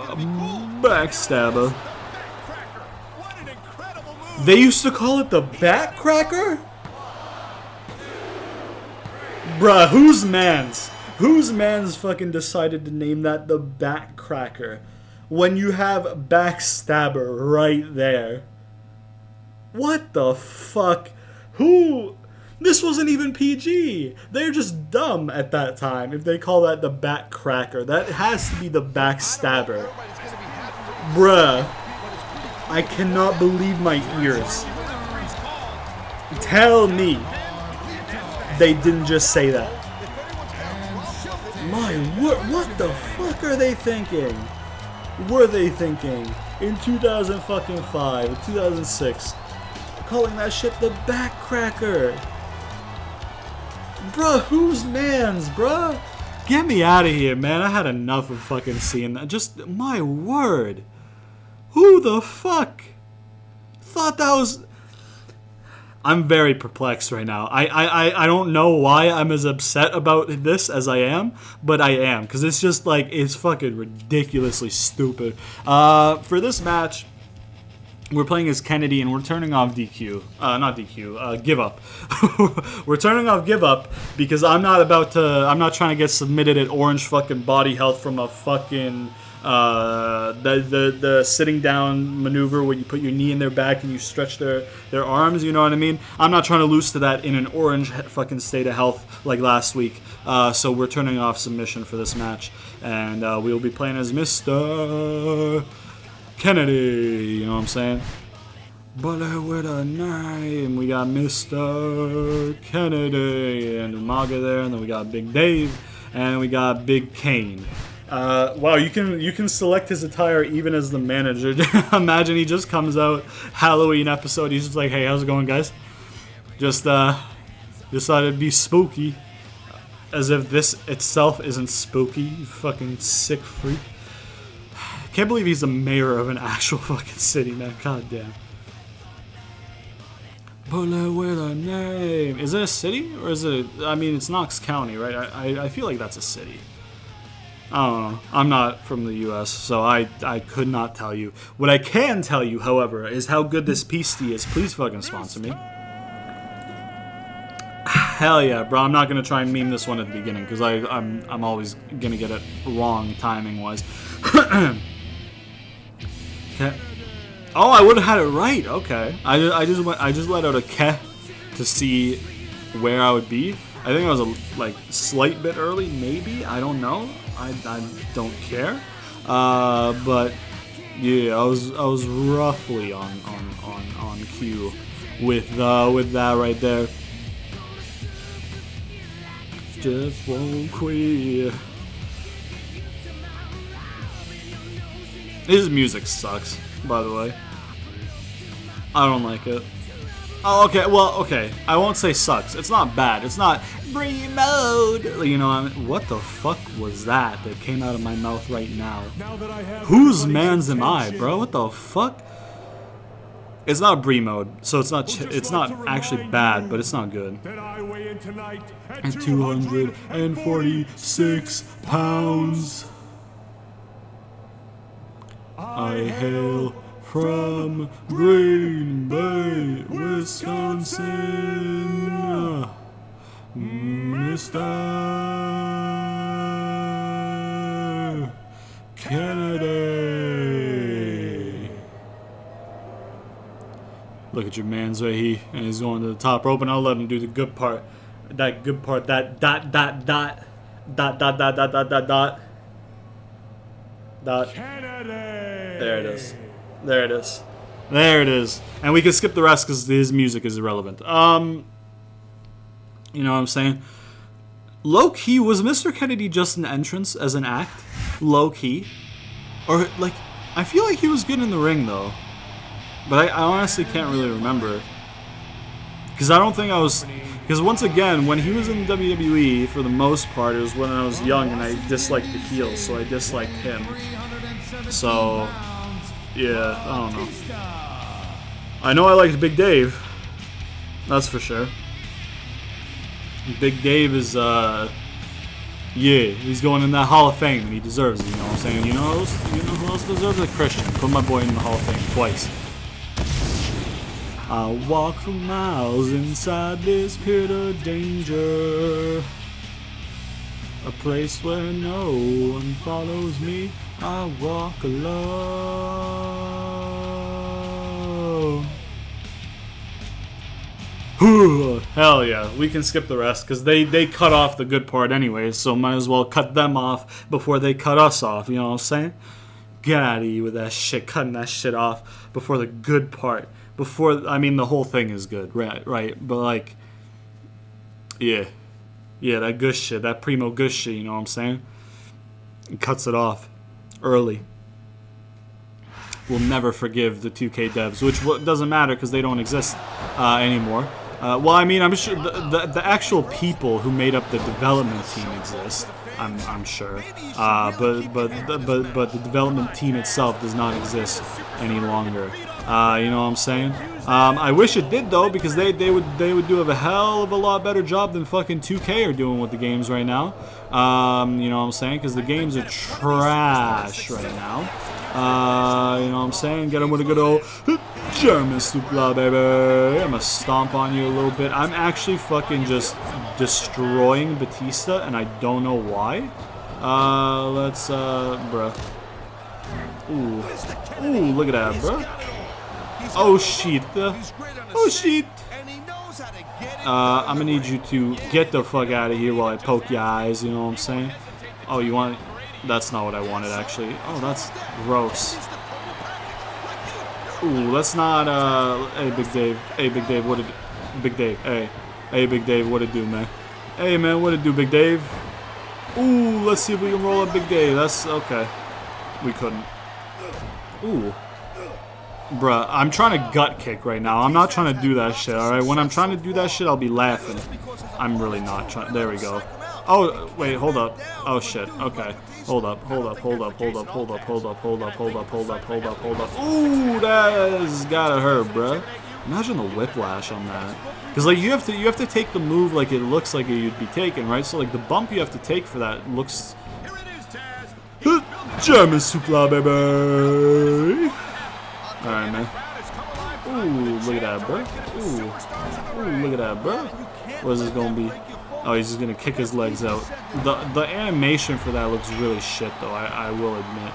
Backstabber. They used to call it the Backcracker? Bruh, whose man's fucking decided to name that the Backcracker when you have Backstabber right there? What the fuck? Who? This wasn't even PG. They're just dumb at that time if they call that the Backcracker. That has to be the Backstabber. Bruh. I cannot believe my ears. Tell me they didn't just say that. My word, what the fuck are they thinking? Were they thinking in 2005, 2006, calling that shit the Backcracker? Bruh, whose man's, bruh? Get me out of here, man. I had enough of fucking seeing that. Just, my word. Who the fuck thought that was... I'm very perplexed right now. I don't know why I'm as upset about this as I am, but I am. Because it's just like, it's fucking ridiculously stupid. For this match, we're playing as Kennedy and we're turning off DQ. Not DQ, Give Up. We're turning off Give Up because I'm not trying to get submitted at orange fucking body health from a fucking... the sitting down maneuver where you put your knee in their back and you stretch their arms, you know what I mean? I'm not trying to lose to that in an orange fucking state of health like last week. So we're turning off submission for this match. And we'll be playing as Mr. Kennedy, you know what I'm saying? Bullet with a name. We got Mr. Kennedy and Umaga there, and then we got Big Dave, and we got Big Kane. Wow, you can select his attire even as the manager. Imagine he just comes out Halloween episode. He's just like, hey, how's it going, guys? Just thought it'd be spooky. As if this itself isn't spooky, you fucking sick freak. Can't believe he's the mayor of an actual fucking city, man. God damn. Bullet with a name. Is it a city or is it? I mean, it's Knox County, right? I feel like that's a city. I don't know. I'm not from the U.S., so I could not tell you. What I can tell you, however, is how good this pasty is. Please fucking sponsor me. Hell yeah, bro. I'm not going to try and meme this one at the beginning, because I'm always going to get it wrong timing-wise. Okay. Oh, I would have had it right. Okay. I just let out a ke to see where I would be. I think I was a slight bit early, maybe. I don't know. I don't care. But yeah, I was roughly on cue with that right there. Just won't quit. His music sucks, by the way. I don't like it. Oh, okay. Well, okay. I won't say sucks. It's not bad. It's not BRAWL mode. You know, I mean, what the fuck was that came out of my mouth right now? Whose man's am I, bro? What the fuck? It's not BRAWL mode, so it's not actually bad, but it's not good. And 246 pounds. I hail from Green Bay, Wisconsin, Mr. Kennedy. Look at your man's right here, and he's going to the top rope, and I'll let him do the good part. That good part, that dot. There it is. There it is. There it is. And we can skip the rest because his music is irrelevant. You know what I'm saying? Low-key, was Mr. Kennedy just an entrance as an act? Low-key? Or, like, I feel like he was good in the ring, though. But I honestly can't really remember. Because I don't think I was... Because once again, when he was in WWE, for the most part, it was when I was young and I disliked the heels, so I disliked him. So, yeah, I don't know. I know I liked Big Dave. That's for sure. Big Dave is, yeah, he's going in that Hall of Fame, and he deserves it, you know what I'm saying? You know who else deserves it? Christian. Put my boy in the Hall of Fame twice. I'll walk for miles inside this pit of danger. A place where no one follows me. I walk alone. Hell yeah, we can skip the rest because they cut off the good part anyway, so might as well cut them off before they cut us off, you know what I'm saying? Get out of here with that shit, cutting that shit off before the good part. Before, I mean, the whole thing is good, right, but like, yeah, that good shit, that primo good shit, you know what I'm saying? It cuts it off early. We'll never forgive the 2K devs, which doesn't matter because they don't exist anymore. Well, I mean, I'm sure the actual people who made up the development team exist. I'm sure, but the development team itself does not exist any longer. You know what I'm saying? I wish it did though, because they would do a hell of a lot better job than fucking 2K are doing with the games right now. You know what I'm saying? Because the games are trash right now. You know what I'm saying? Get them with a good old German supla, baby. I'm gonna stomp on you a little bit. I'm actually fucking just destroying Batista, and I don't know why. Let's, bruh. Ooh, look at that, bruh. Oh shit. Oh shit. I'm gonna need you to get the fuck out of here while I poke your eyes, you know what I'm saying? Oh, you want... That's not what I wanted, actually. Oh, that's gross. Ooh, let's not, hey, Big Dave. Hey, Big Dave, what it... Big Dave, hey. Hey, Big Dave, what it do, man? Hey, man, what it do, Big Dave? Ooh, let's see if we can roll up Big Dave. That's... Okay. We couldn't. Ooh. Bruh, I'm trying to gut kick right now. I'm not trying to do that shit, alright? When I'm trying to do that shit, I'll be laughing. I'm really not trying... There we go. Oh, wait, hold up. Oh, shit. Okay. Hold up. Ooh, that has gotta hurt, bruh. Imagine the whiplash on that. Because, like, you have to take the move like it looks like you'd be taking, right? So, like, the bump you have to take for that looks... German supla, baby! Alright, man. Ooh, look at that, bro. Ooh, look at that, bro. What is this gonna be? Oh, he's just gonna kick his legs out. The animation for that looks really shit, though, I will admit.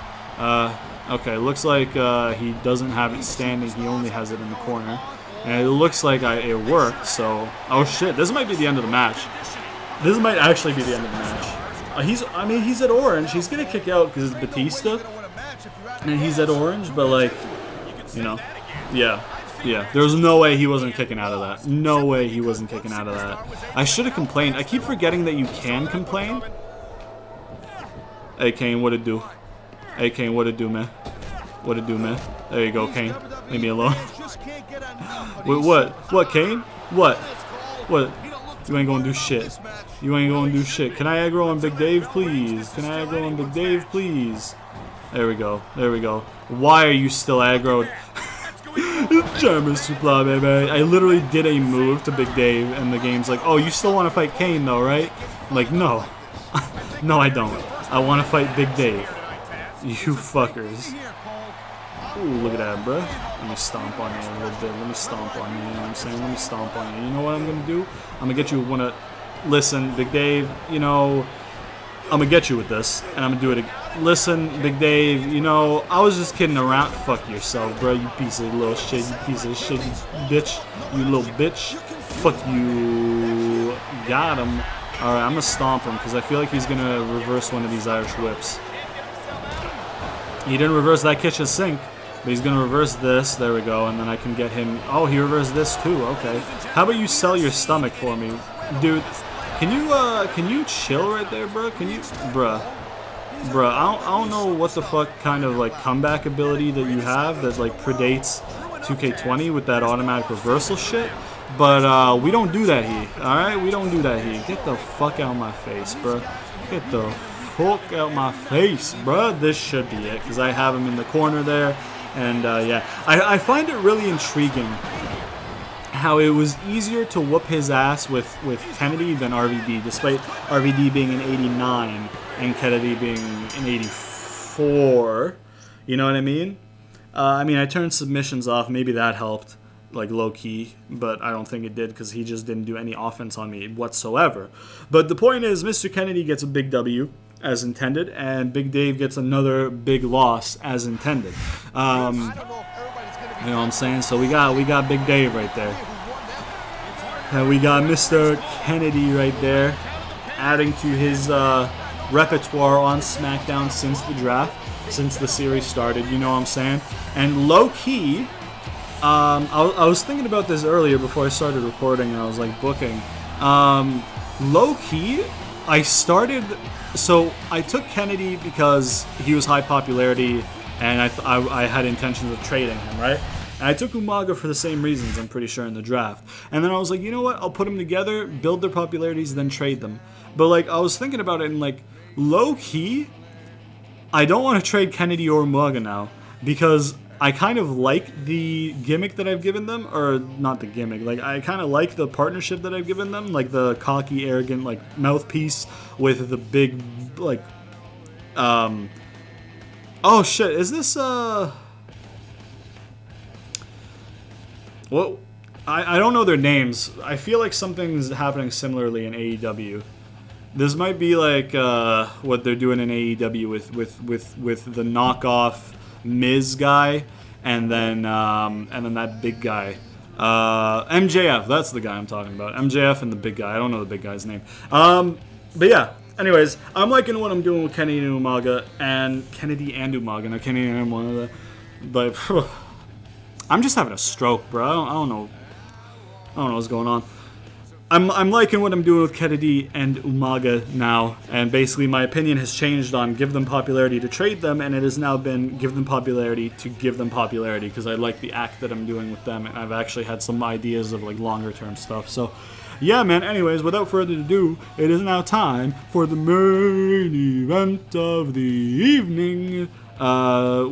Okay, looks like he doesn't have it standing, he only has it in the corner. And it looks like it worked, so... Oh shit, this might be the end of the match. This might actually be the end of the match. He's at orange, he's gonna kick out because it's Batista. And he's at orange, but like... You know, yeah, there's no way he wasn't kicking out of that. No way he wasn't kicking out of that. I should have complained. I keep forgetting that you can complain. Hey, Kane, what it do? Hey, Kane, what it do, man? What it do, man? There you go, Kane. Leave me alone. Wait, what? What, Kane? What? What? You ain't gonna do shit. You ain't gonna do shit. Can I aggro on Big Dave, please? Can I aggro on Big Dave, please? There we go. There we go. Why are you still aggroed? German supla, baby. I literally did a move to Big Dave, and the game's like, oh, you still want to fight Kane, though, right? I'm like, no. No, I don't. I want to fight Big Dave. You fuckers. Ooh, look at that, bro. Let me stomp on you a little bit. Let me stomp on you, you know what I'm saying? Let me stomp on you. You know what I'm going to do? I'm going to get you one of... Listen, Big Dave, you know... I'm gonna get you with this, and I'm gonna do it again. Listen, Big Dave, you know, I was just kidding around. Fuck yourself, bro, you piece of little shit, you piece of shit, you bitch, you little bitch. Fuck you. Got him. Alright, I'm gonna stomp him, because I feel like he's gonna reverse one of these Irish whips. He didn't reverse that kitchen sink, but he's gonna reverse this. There we go, and then I can get him. Oh, he reversed this too, okay. How about you sell your stomach for me? Dude. Can you chill right there, bro? Can you, bruh, I don't know what the fuck kind of, like, comeback ability that you have that, like, predates 2K20 with that automatic reversal shit, but, we don't do that here, alright? We don't do that here. Get the fuck out of my face, bro. Get the fuck out my face, bro. This should be it, because I have him in the corner there, and, yeah. I find it really intriguing how it was easier to whoop his ass with Kennedy than RVD, despite RVD being an 89 and Kennedy being an 84. You know what I mean? I turned submissions off. Maybe that helped, like low-key, but I don't think it did because he just didn't do any offense on me whatsoever. But the point is, Mr. Kennedy gets a big W as intended, and Big Dave gets another big loss as intended. You know what I'm saying? So we got Big Dave right there. And we got Mr. Kennedy right there, adding to his repertoire on SmackDown since the draft, since the series started, you know what I'm saying? And low-key, I was thinking about this earlier before I started recording, and I was like booking. Low-key, so I took Kennedy because he was high popularity, and I had intentions of trading him, right? And I took Umaga for the same reasons, I'm pretty sure, in the draft. And then I was like, you know what? I'll put them together, build their popularities, then trade them. But like, I was thinking about it, and like, low-key, I don't want to trade Kennedy or Umaga now, because I kind of like the gimmick that I've given them, or not the gimmick, like I kind of like the partnership that I've given them, like the cocky, arrogant, like mouthpiece with the big, like, oh shit, is this, well, I don't know their names. I feel like something's happening similarly in AEW. This might be like what they're doing in AEW with the knockoff Miz guy, and then that big guy, MJF. That's the guy I'm talking about. MJF and the big guy. I don't know the big guy's name. But yeah. Anyways, I'm liking what I'm doing with Kennedy and Umaga, and Kennedy and Umaga. Now Kennedy and one of the, but I'm just having a stroke, bro. I don't know what's going on. I'm liking what I'm doing with Kennedy and Umaga now, and basically my opinion has changed on give them popularity to trade them, and it has now been give them popularity to give them popularity, because I like the act that I'm doing with them, and I've actually had some ideas of like longer term stuff. So yeah, man, anyways, without further ado, it is now time for the main event of the evening,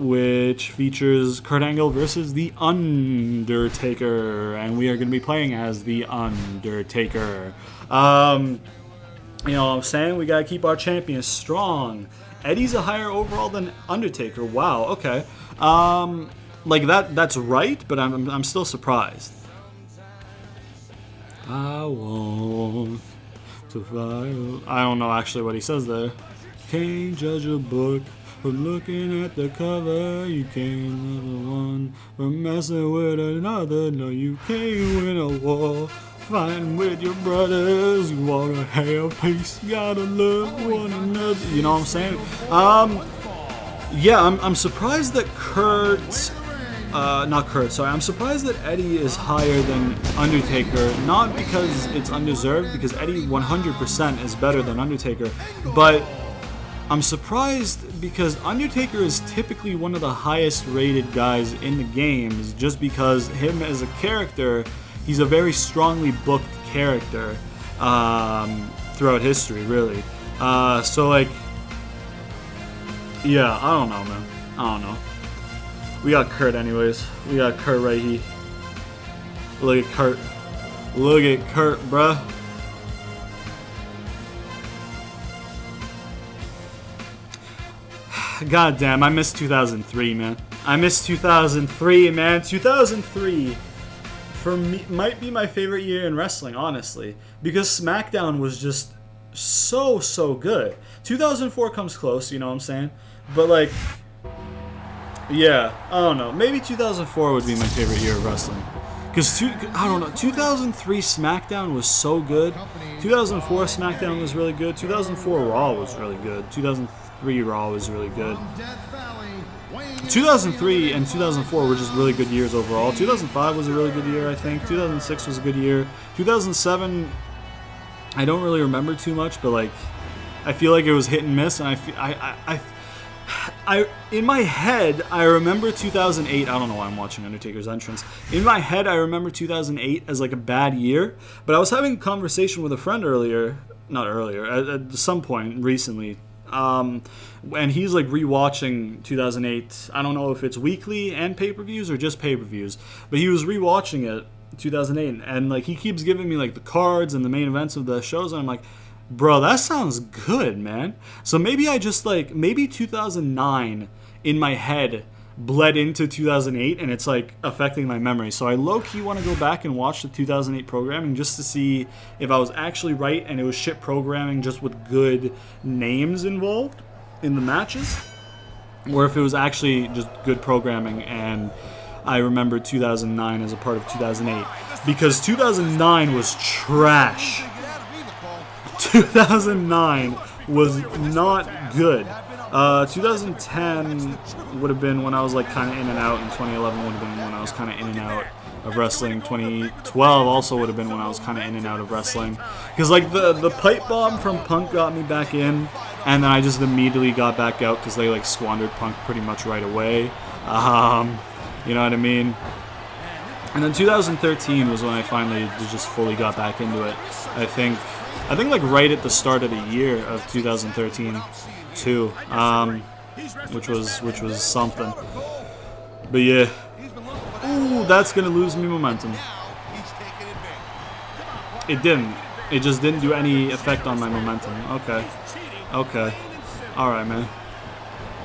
which features Kurt Angle versus The Undertaker, and we are going to be playing as The Undertaker. You know what I'm saying? We got to keep our champion strong. Eddie's a higher overall than Undertaker. Wow, okay. Like that's right, but I'm still surprised. I want to fly. I don't know actually what he says there. Can't judge a book from looking at the cover. You can't love one from messing with another. No, you can't win a war fighting with your brothers. You wanna have peace, gotta love one another. You know what I'm saying? Yeah, I'm surprised that I'm surprised that Eddie is higher than Undertaker, not because it's undeserved, because Eddie 100% is better than Undertaker, but I'm surprised because Undertaker is typically one of the highest rated guys in the games, just because him as a character, he's a very strongly booked character throughout history, really. So like, yeah, I don't know, man. I don't know. We got Kurt anyways. We got Kurt right here. Look at Kurt. Look at Kurt, bruh. God damn, I miss 2003, man. I miss 2003, man. 2003, for me, might be my favorite year in wrestling, honestly. Because SmackDown was just so good. 2004 comes close, you know what I'm saying? But like, yeah, I don't know. Maybe 2004 would be my favorite year of wrestling. Because, I don't know, 2003 SmackDown was so good. 2004 SmackDown was really good. 2004 Raw was really good. 2003 Raw was really good. 2003 and 2004 were just really good years overall. 2005 was a really good year, I think. 2006 was a good year. 2007, I don't really remember too much, but like, I feel like it was hit and miss, and I in my head, I remember 2008. I don't know why I'm watching Undertaker's entrance. In my head, I remember 2008 as like a bad year. But I was having a conversation with a friend at some point recently, and he's like rewatching 2008. I don't know if it's weekly and pay-per-views or just pay-per-views, but he was rewatching it, 2008, and like he keeps giving me like the cards and the main events of the shows, and I'm like, bro, that sounds good, man. So maybe I just like, maybe 2009 in my head bled into 2008, and it's like affecting my memory. So I low-key want to go back and watch the 2008 programming just to see if I was actually right and it was shit programming just with good names involved in the matches, or if it was actually just good programming and I remember 2009 as a part of 2008, because 2009 was trash. 2009 was not good. 2010 would have been when I was like kind of in and out, and 2011 would have been when I was kind of in and out of wrestling. 2012 also would have been when I was kind of in and out of wrestling, because like the pipe bomb from Punk got me back in, and then I just immediately got back out because they like squandered Punk pretty much right away. You know what I mean? And then 2013 was when I finally just fully got back into it. I think like right at the start of the year of 2013 too, which was something. But yeah, ooh, that's gonna lose me momentum. It didn't. It just didn't do any effect on my momentum. Okay. All right, man.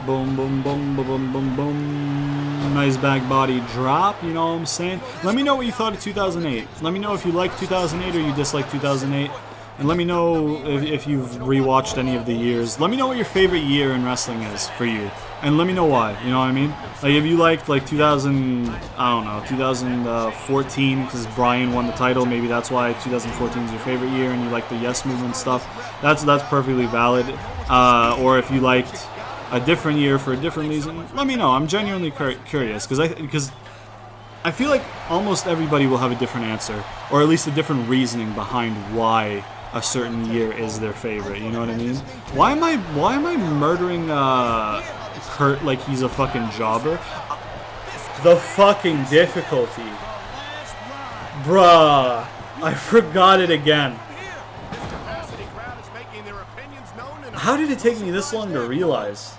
Boom, boom, boom, boom, boom, boom, boom. Nice back body drop, you know what I'm saying? Let me know what you thought of 2008. Let me know if you like 2008 or you dislike 2008. And let me know if you've rewatched any of the years. Let me know what your favorite year in wrestling is for you. And let me know why, you know what I mean? Like if you liked like 2014 because Bryan won the title, maybe that's why 2014 is your favorite year and you like the Yes Movement stuff. That's perfectly valid. Or if you liked a different year for a different reason, let me know. I'm genuinely curious because I feel like almost everybody will have a different answer, or at least a different reasoning behind why a certain year is their favorite. You know what I mean? Why am I murdering Kurt like he's a fucking jobber? The fucking difficulty, bruh. I forgot it again. How did it take me this long to realize?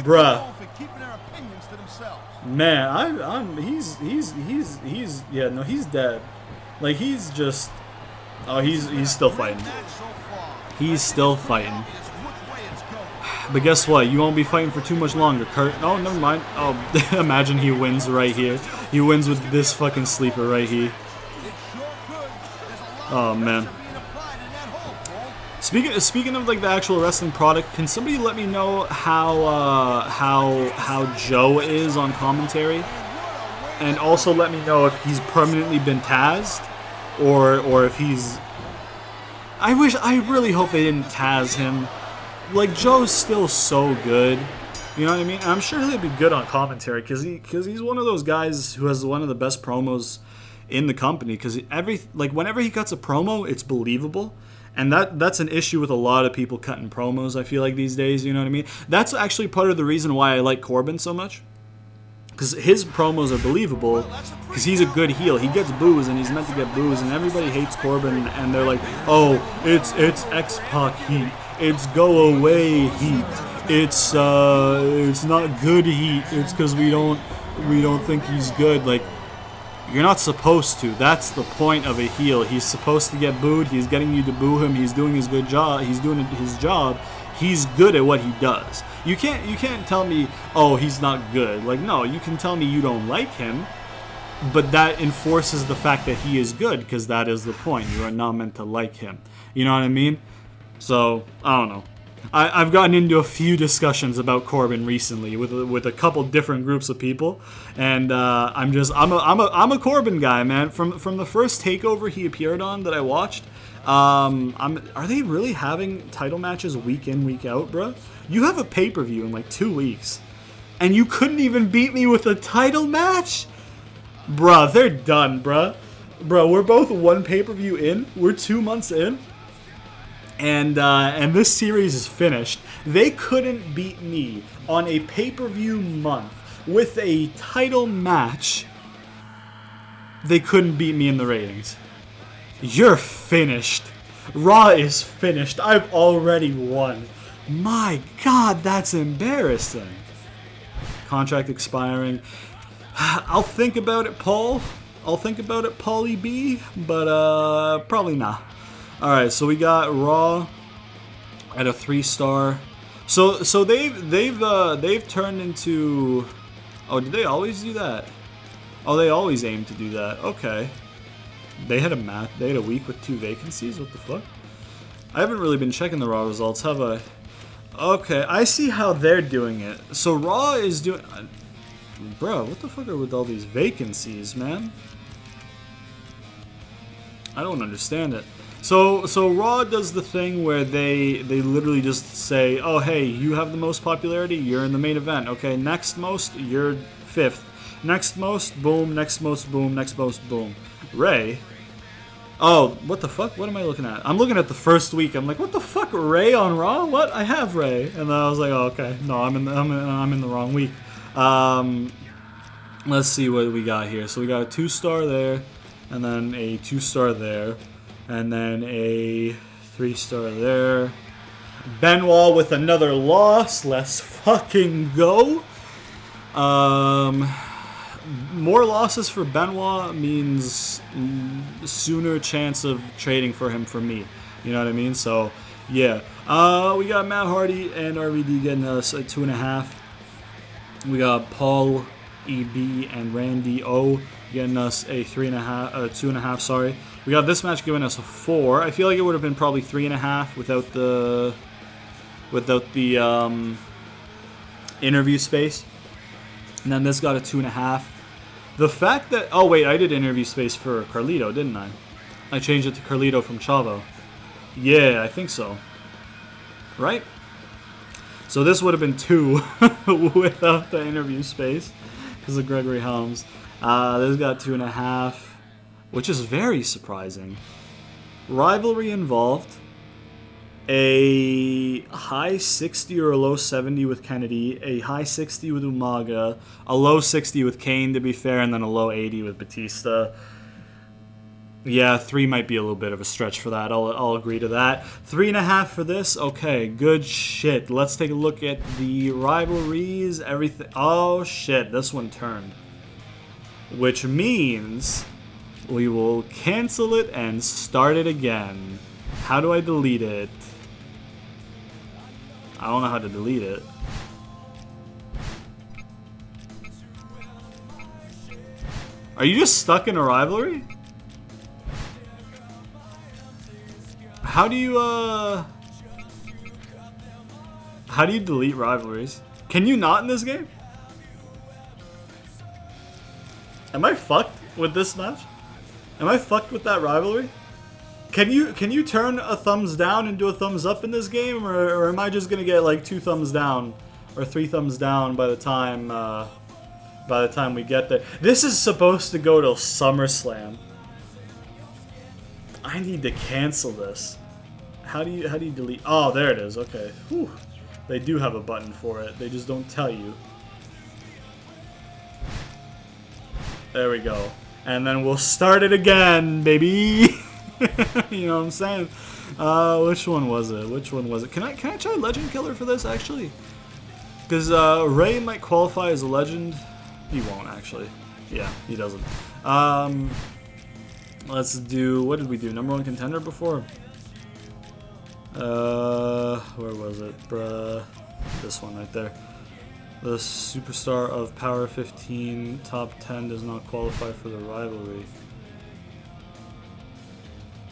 Bruh. Man, he's dead. Like he's just, he's still fighting. He's still fighting. But guess what? You won't be fighting for too much longer, Kurt. Oh, never mind. Oh, imagine he wins right here. He wins with this fucking sleeper right here. Oh man. Speaking of like the actual wrestling product, can somebody let me know how Joe is on commentary, and also let me know if he's permanently been Tazzed, or if he's. I really hope they didn't Tazz him. Like Joe's still so good, you know what I mean? And I'm sure he'll be good on commentary because he's one of those guys who has one of the best promos in the company. Because whenever he cuts a promo, it's believable. And that's an issue with a lot of people cutting promos, I feel like, these days, you know what I mean? That's actually part of the reason why I like Corbin so much. Because his promos are believable, because he's a good heel. He gets boos, and he's meant to get boos, and everybody hates Corbin, and they're like, oh, it's X-Pac heat. It's go away heat. It's not good heat. It's because we don't think he's good. Like, you're not supposed to. That's the point of a heel. He's supposed to get booed. He's getting you to boo him. He's doing his good job. He's doing his job. He's good at what he does. You can't tell me, oh, he's not good. Like, no, you can tell me you don't like him, but that enforces the fact that he is good, because that is the point. You are not meant to like him. You know what I mean? So, I don't know. I've gotten into a few discussions about Corbin recently with a couple different groups of people, and I'm a Corbin guy, man. From the first takeover he appeared on that I watched, are they really having title matches week in, week out, bro? You have a pay-per-view in like 2 weeks, and you couldn't even beat me with a title match, bruh. They're done, bruh. We're both one pay-per-view in. We're 2 months in. And this series is finished. They couldn't beat me on a pay-per-view month with a title match. They couldn't beat me in the ratings. You're finished. Raw is finished. I've already won. My God, that's embarrassing. Contract expiring. I'll think about it, Paul. I'll think about it, Paulie B, but probably not. All right, so we got Raw at a 3-star. So they've turned into. Oh, did they always do that? Oh, they always aim to do that. Okay. They had a week with 2 vacancies. What the fuck? I haven't really been checking the Raw results, have I? Okay, I see how they're doing it. So Raw is doing. Bro, what the fuck are with all these vacancies, man? I don't understand it. So Raw does the thing where they literally just say, oh hey, you have the most popularity, you're in the main event. Okay, next most, you're 5th. Next most, boom, next most, boom, next most, boom. Ray. Oh, what the fuck? What am I looking at? I'm looking at the first week. I'm like, what the fuck? Ray on Raw? What? I have Ray. And then I was like, oh, okay. No, I'm in the wrong week. Let's see what we got here. So we got a 2-star there, and then a 2-star there, and then a 3-star there. Benoit with another loss. Let's fucking go. More losses for Benoit means sooner chance of trading for him for me. You know what I mean? So, yeah. We got Matt Hardy and RVD getting us a 2.5. We got Paul, EB, and Randy O getting us a 2.5. Sorry. We got this match giving us a 4. I feel like it would have been probably 3.5 without the interview space. And then this got a 2.5. The fact that... Oh, wait, I did interview space for Carlito, didn't I? I changed it to Carlito from Chavo. Yeah, I think so. Right? So this would have been 2 without the interview space because of Gregory Helms. This got 2.5, which is very surprising. Rivalry involved. A high 60 or a low 70 with Kennedy, a high 60 with Umaga, a low 60 with Kane, to be fair, and then a low 80 with Batista. Yeah, 3 might be a little bit of a stretch for that. I'll agree to that. 3.5 for this. Okay, good shit. Let's take a look at the rivalries. Everything. Oh shit, this one turned. Which means we will cancel it and start it again. How do I delete it? I don't know how to delete it. Are you just stuck in a rivalry? How do you delete rivalries? Can you not in this game? Am I fucked with this match? Am I fucked with that rivalry? Can you turn a thumbs down into a thumbs up in this game, or am I just gonna get like 2 thumbs down or 3 thumbs down by the time we get there? This is supposed to go till SummerSlam. I need to cancel this. How do you delete? Oh, there it is. Okay. Whew. They do have a button for it. They just don't tell you. There we go. And then we'll start it again, baby. You know what I'm saying? Which one was it? Which one was it? Can I try Legend Killer for this, actually? Because Ray might qualify as a legend. He won't, actually. Yeah, he doesn't. Let's do... What did we do? Number 1 contender before? Where was it? Bruh. This one right there. The superstar of Power 15 top 10 does not qualify for the rivalry.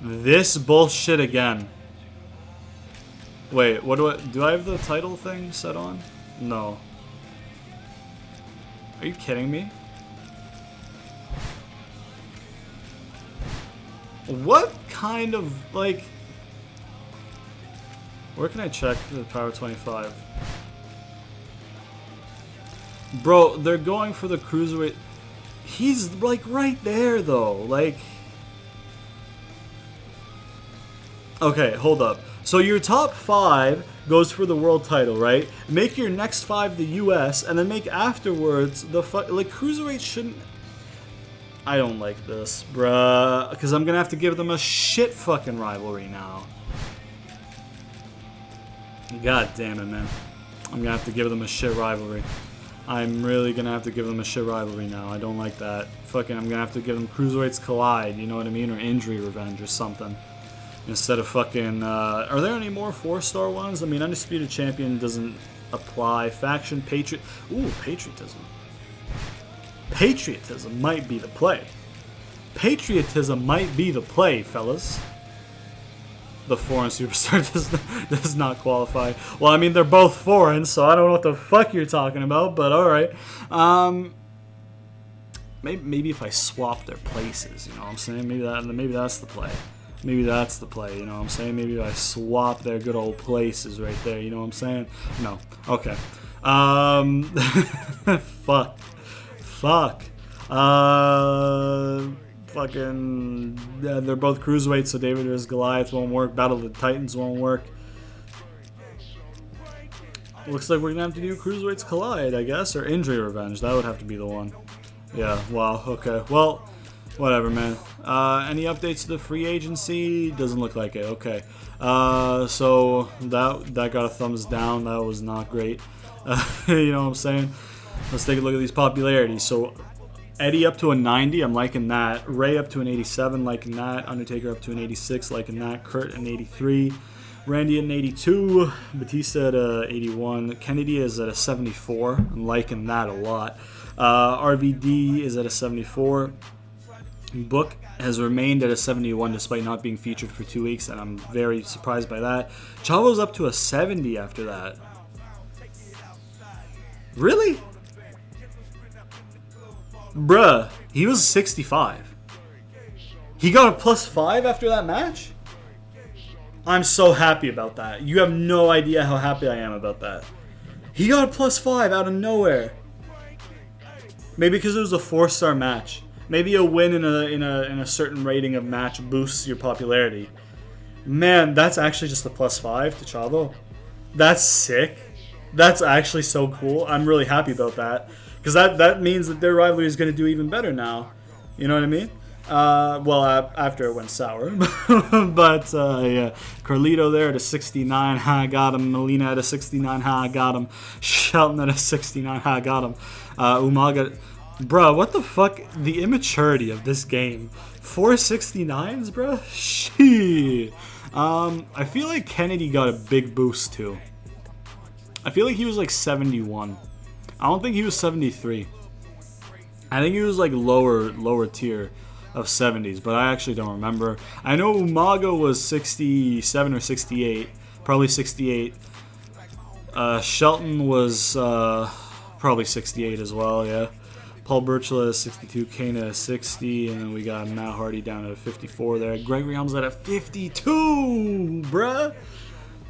This bullshit again. Wait, what do I have the title thing set on? No. Are you kidding me? What kind of, like... Where can I check the Power 25? Bro, they're going for the Cruiserweight. He's, like, right there, though. Like... Okay, hold up. So your top 5 goes for the world title, right? Make your next 5 the US, and then make afterwards the like Cruiserweight shouldn't... I don't like this, bruh. Because I'm going to have to give them a shit fucking rivalry now. God damn it, man. I'm going to have to give them a shit rivalry. I'm really gonna have to give them a shit rivalry now. I don't like that. Fucking, I'm gonna have to give them Cruiserweights Collide, you know what I mean? Or Injury Revenge or something. Instead of fucking, are there any more 4-star ones? I mean, Undisputed Champion doesn't apply. Faction, Patriot. Ooh, Patriotism. Patriotism might be the play. Patriotism might be the play, fellas. The foreign superstar does not qualify. Well, I mean, they're both foreign, so I don't know what the fuck you're talking about, but alright. Maybe if I swap their places, you know what I'm saying? Maybe that's the play. Maybe that's the play, you know what I'm saying? Maybe if I swap their good old places right there, you know what I'm saying? No. Okay. Fuck. Fucking, yeah, they're both cruiserweights, so David vs. Goliath won't work. Battle of the Titans won't work. Looks like we're gonna have to do Cruiserweights Collide, I guess, or Injury Revenge. That would have to be the one. Yeah, wow, okay. Well, whatever, man. Any updates to the free agency? Doesn't look like it. Okay. So that got a thumbs down. That was not great. You know what I'm saying? Let's take a look at these popularities. So Eddie up to a 90, I'm liking that. Ray up to an 87, liking that. Undertaker up to an 86, liking that. Kurt an 83. Randy at an 82. Batista at a 81. Kennedy is at a 74. I'm liking that a lot. RVD is at a 74. Book has remained at a 71 despite not being featured for 2 weeks, and I'm very surprised by that. Chavo's up to a 70 after that. Really? Bruh, he was 65. He got a +5 after that match? I'm so happy about that. You have no idea how happy I am about that. He got a +5 out of nowhere. Maybe because it was a 4-star match. Maybe a win in a certain rating of match boosts your popularity. Man, that's actually just a +5 to Chavo. That's sick. That's actually so cool. I'm really happy about that. Because that means that their rivalry is going to do even better now. You know what I mean? Well, after it went sour. But, yeah. Carlito there at a 69. Ha, I got him. Melina at a 69. Ha, I got him. Shelton at a 69. Ha, I got him. Umaga. Bruh, what the fuck? The immaturity of this game. 4 69s, bruh? Shee. I feel like Kennedy got a big boost, too. I feel like he was like 71. I don't think he was 73. I think he was like lower tier of 70s, but I actually don't remember. I know Umaga was 67 or 68, probably 68. Shelton was probably 68 as well, yeah. Paul Burchill at 62, Kane at 60, and then we got Matt Hardy down at 54 there. Gregory Helms at a 52, bruh.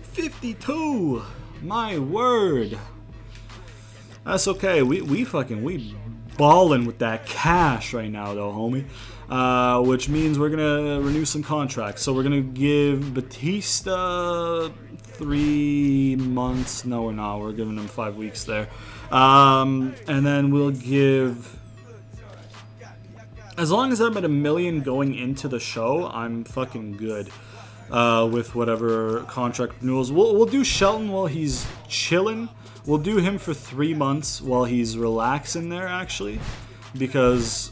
52. My word. That's okay. We ballin' with that cash right now, though, homie. Which means we're gonna renew some contracts. So we're gonna give Batista 3 months. No, we're not. We're giving him 5 weeks there. And then we'll give. As long as I'm at 1 million going into the show, I'm fucking good. With whatever contract renewals. We'll do Shelton while he's chilling. We'll do him for 3 months while he's relaxing there, actually. Because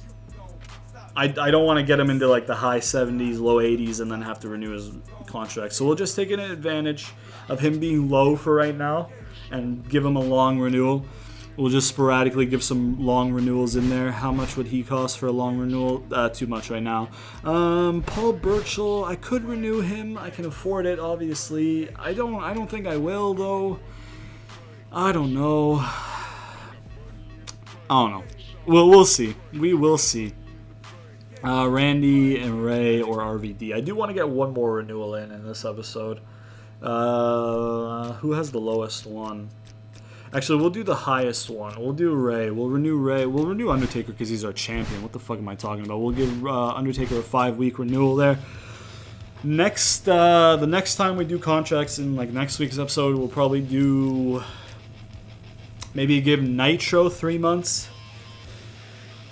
I don't want to get him into like the high 70s, low 80s, and then have to renew his contract. So we'll just take an advantage of him being low for right now and give him a long renewal. We'll just sporadically give some long renewals in there. How much would he cost for a long renewal? Too much right now. Paul Burchill, I could renew him. I can afford it, obviously. I don't think I will, though. I don't know. We'll see. We will see. Randy and Ray or RVD. I do want to get one more renewal in this episode. Who has the lowest one? Actually, we'll do the highest one. We'll do Ray. We'll renew Ray. We'll renew Undertaker because he's our champion. What the fuck am I talking about? We'll give Undertaker a 5-week renewal there. The next time we do contracts in like next week's episode, we'll probably do maybe give Nitro 3 months.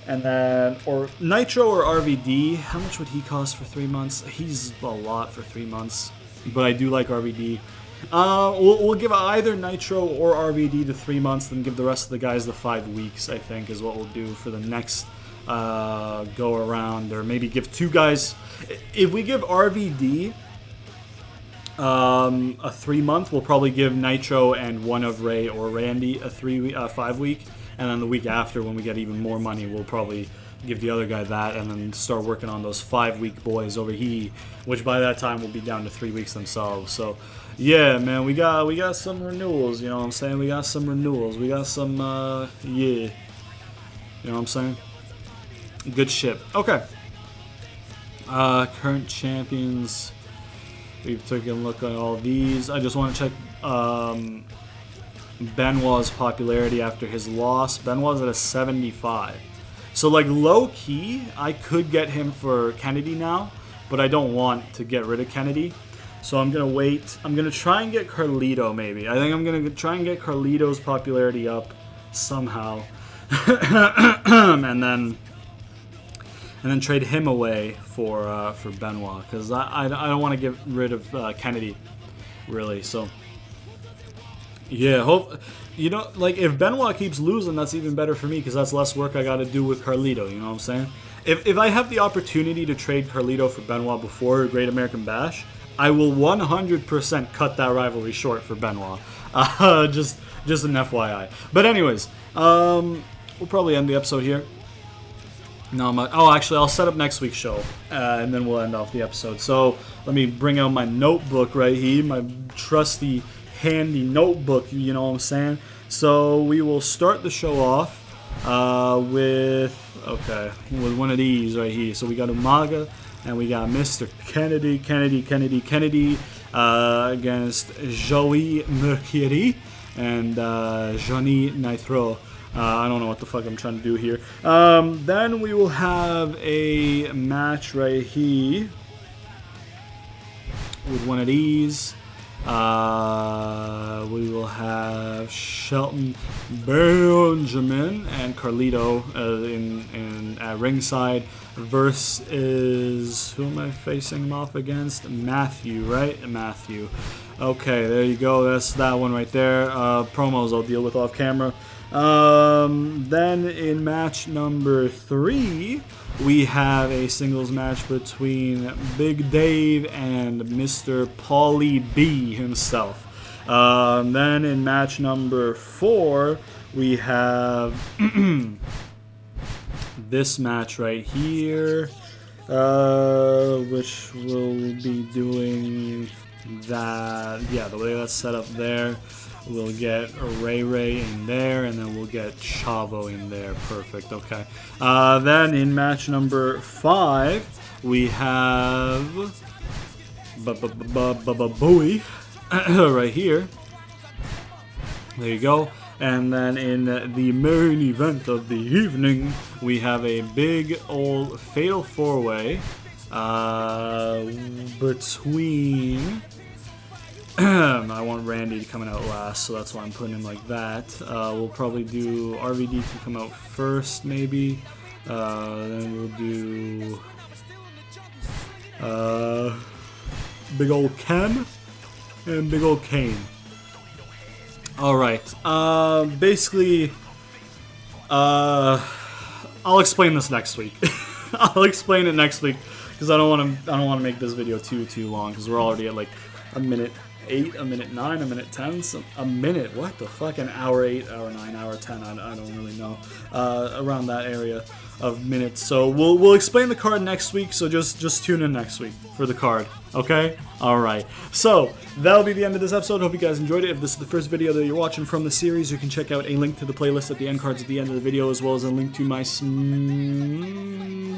And then, or Nitro or RVD. How much would he cost for 3 months? He's a lot for 3 months. But I do like RVD. We'll give either Nitro or RVD the 3 months, then give the rest of the guys the 5 weeks, I think, is what we'll do for the next go around. Or maybe give 2 guys. If we give RVD a 3 month, we'll probably give Nitro and one of Ray or Randy a 5 week. And then the week after, when we get even more money, we'll probably give the other guy that, and then start working on those 5 week boys over here, which by that time will be down to 3 weeks themselves. So yeah, man, we got some renewals, you know what I'm saying? We got some renewals. We got some yeah. You know what I'm saying? Good shit. Okay. Current champions. We've taken a look at all these. I just want to check Benoit's popularity after his loss. Benoit's at a 75. So, like, low-key, I could get him for Kennedy now, but I don't want to get rid of Kennedy. So I'm going to wait. I'm going to try and get Carlito, maybe. I think I'm going to try and get Carlito's popularity up somehow. and then trade him away for Benoit, because I don't want to get rid of Kennedy, really. So, yeah, you know, like, if Benoit keeps losing, that's even better for me, because that's less work I got to do with Carlito, you know what I'm saying? If I have the opportunity to trade Carlito for Benoit before Great American Bash, I will 100% cut that rivalry short for Benoit. Just an FYI. But anyways, we'll probably end the episode here. No, actually, I'll set up next week's show, and then we'll end off the episode. So let me bring out my notebook right here, my trusty, handy notebook, you know what I'm saying? So we will start the show off with one of these right here. So we got Umaga, and we got Mr. Kennedy against Joey Mercury and Johnny Nitro. I don't know what the fuck I'm trying to do here. Then we will have a match right here with one of these. We will have Shelton Benjamin and Carlito at ringside versus, who am I facing him off against? Matthew, right? Matthew. Okay, there you go. That's that one right there. Promos I'll deal with off camera. Then in match number 3, we have a singles match between Big Dave and Mr. Paulie B himself. Then in match number 4, we have this match right here, which will be doing that. Yeah, the way that's set up there. We'll get Ray in there, and then we'll get Chavo in there. Perfect, okay. Then in match number 5, we have Bowie right here. There you go. And then in the main event of the evening, we have a big old fatal 4-way between... I want Randy coming out last, so that's why I'm putting him like that. We'll probably do RVD to come out first, maybe. Then we'll do Big Old Ken and Big Old Kane. Alright, basically, I'll explain this next week. I'll explain it next week, because I don't want to make this video too long, because we're already at like a minute 8, a minute 9, a minute 10, a minute, what the fuck, an hour 8, hour 9, hour 10, I don't really know, around that area of minutes. So we'll explain the card next week, so just tune in next week for the card, okay? Alright, so that'll be the end of this episode. Hope you guys enjoyed it. If this is the first video that you're watching from the series, you can check out a link to the playlist at the end cards at the end of the video, as well as a link to my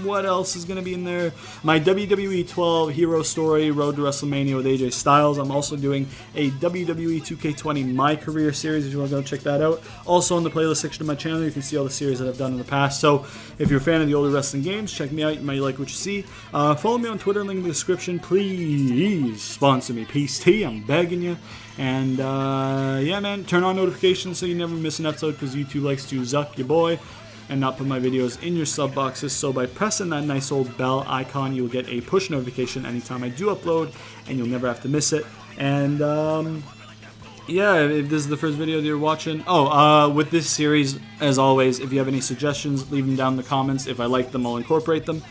what else is going to be in there? My WWE 12 Hero Story Road to WrestleMania with AJ Styles. I'm also doing a WWE 2K20 My Career series, if you want to go check that out. Also in the playlist section of my channel, you can see all the series that I've done in the past. So if you're a fan of the older wrestling games, check me out. You might like what you see. Follow me on Twitter, link in the description. Please sponsor me. Peace T, I'm begging you. And yeah, man, turn on notifications so you never miss an episode, because YouTube likes to zuck your boy and not put my videos in your sub boxes. So by pressing that nice old bell icon, you'll get a push notification anytime I do upload, and you'll never have to miss it. And yeah, if this is the first video that you're watching, with this series, as always, if you have any suggestions, leave them down in the comments. If I like them, I'll incorporate them.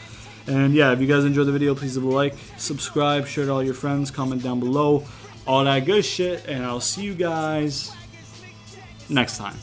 And yeah, if you guys enjoyed the video, please leave a like, subscribe, share it to all your friends, comment down below, all that good shit, and I'll see you guys next time.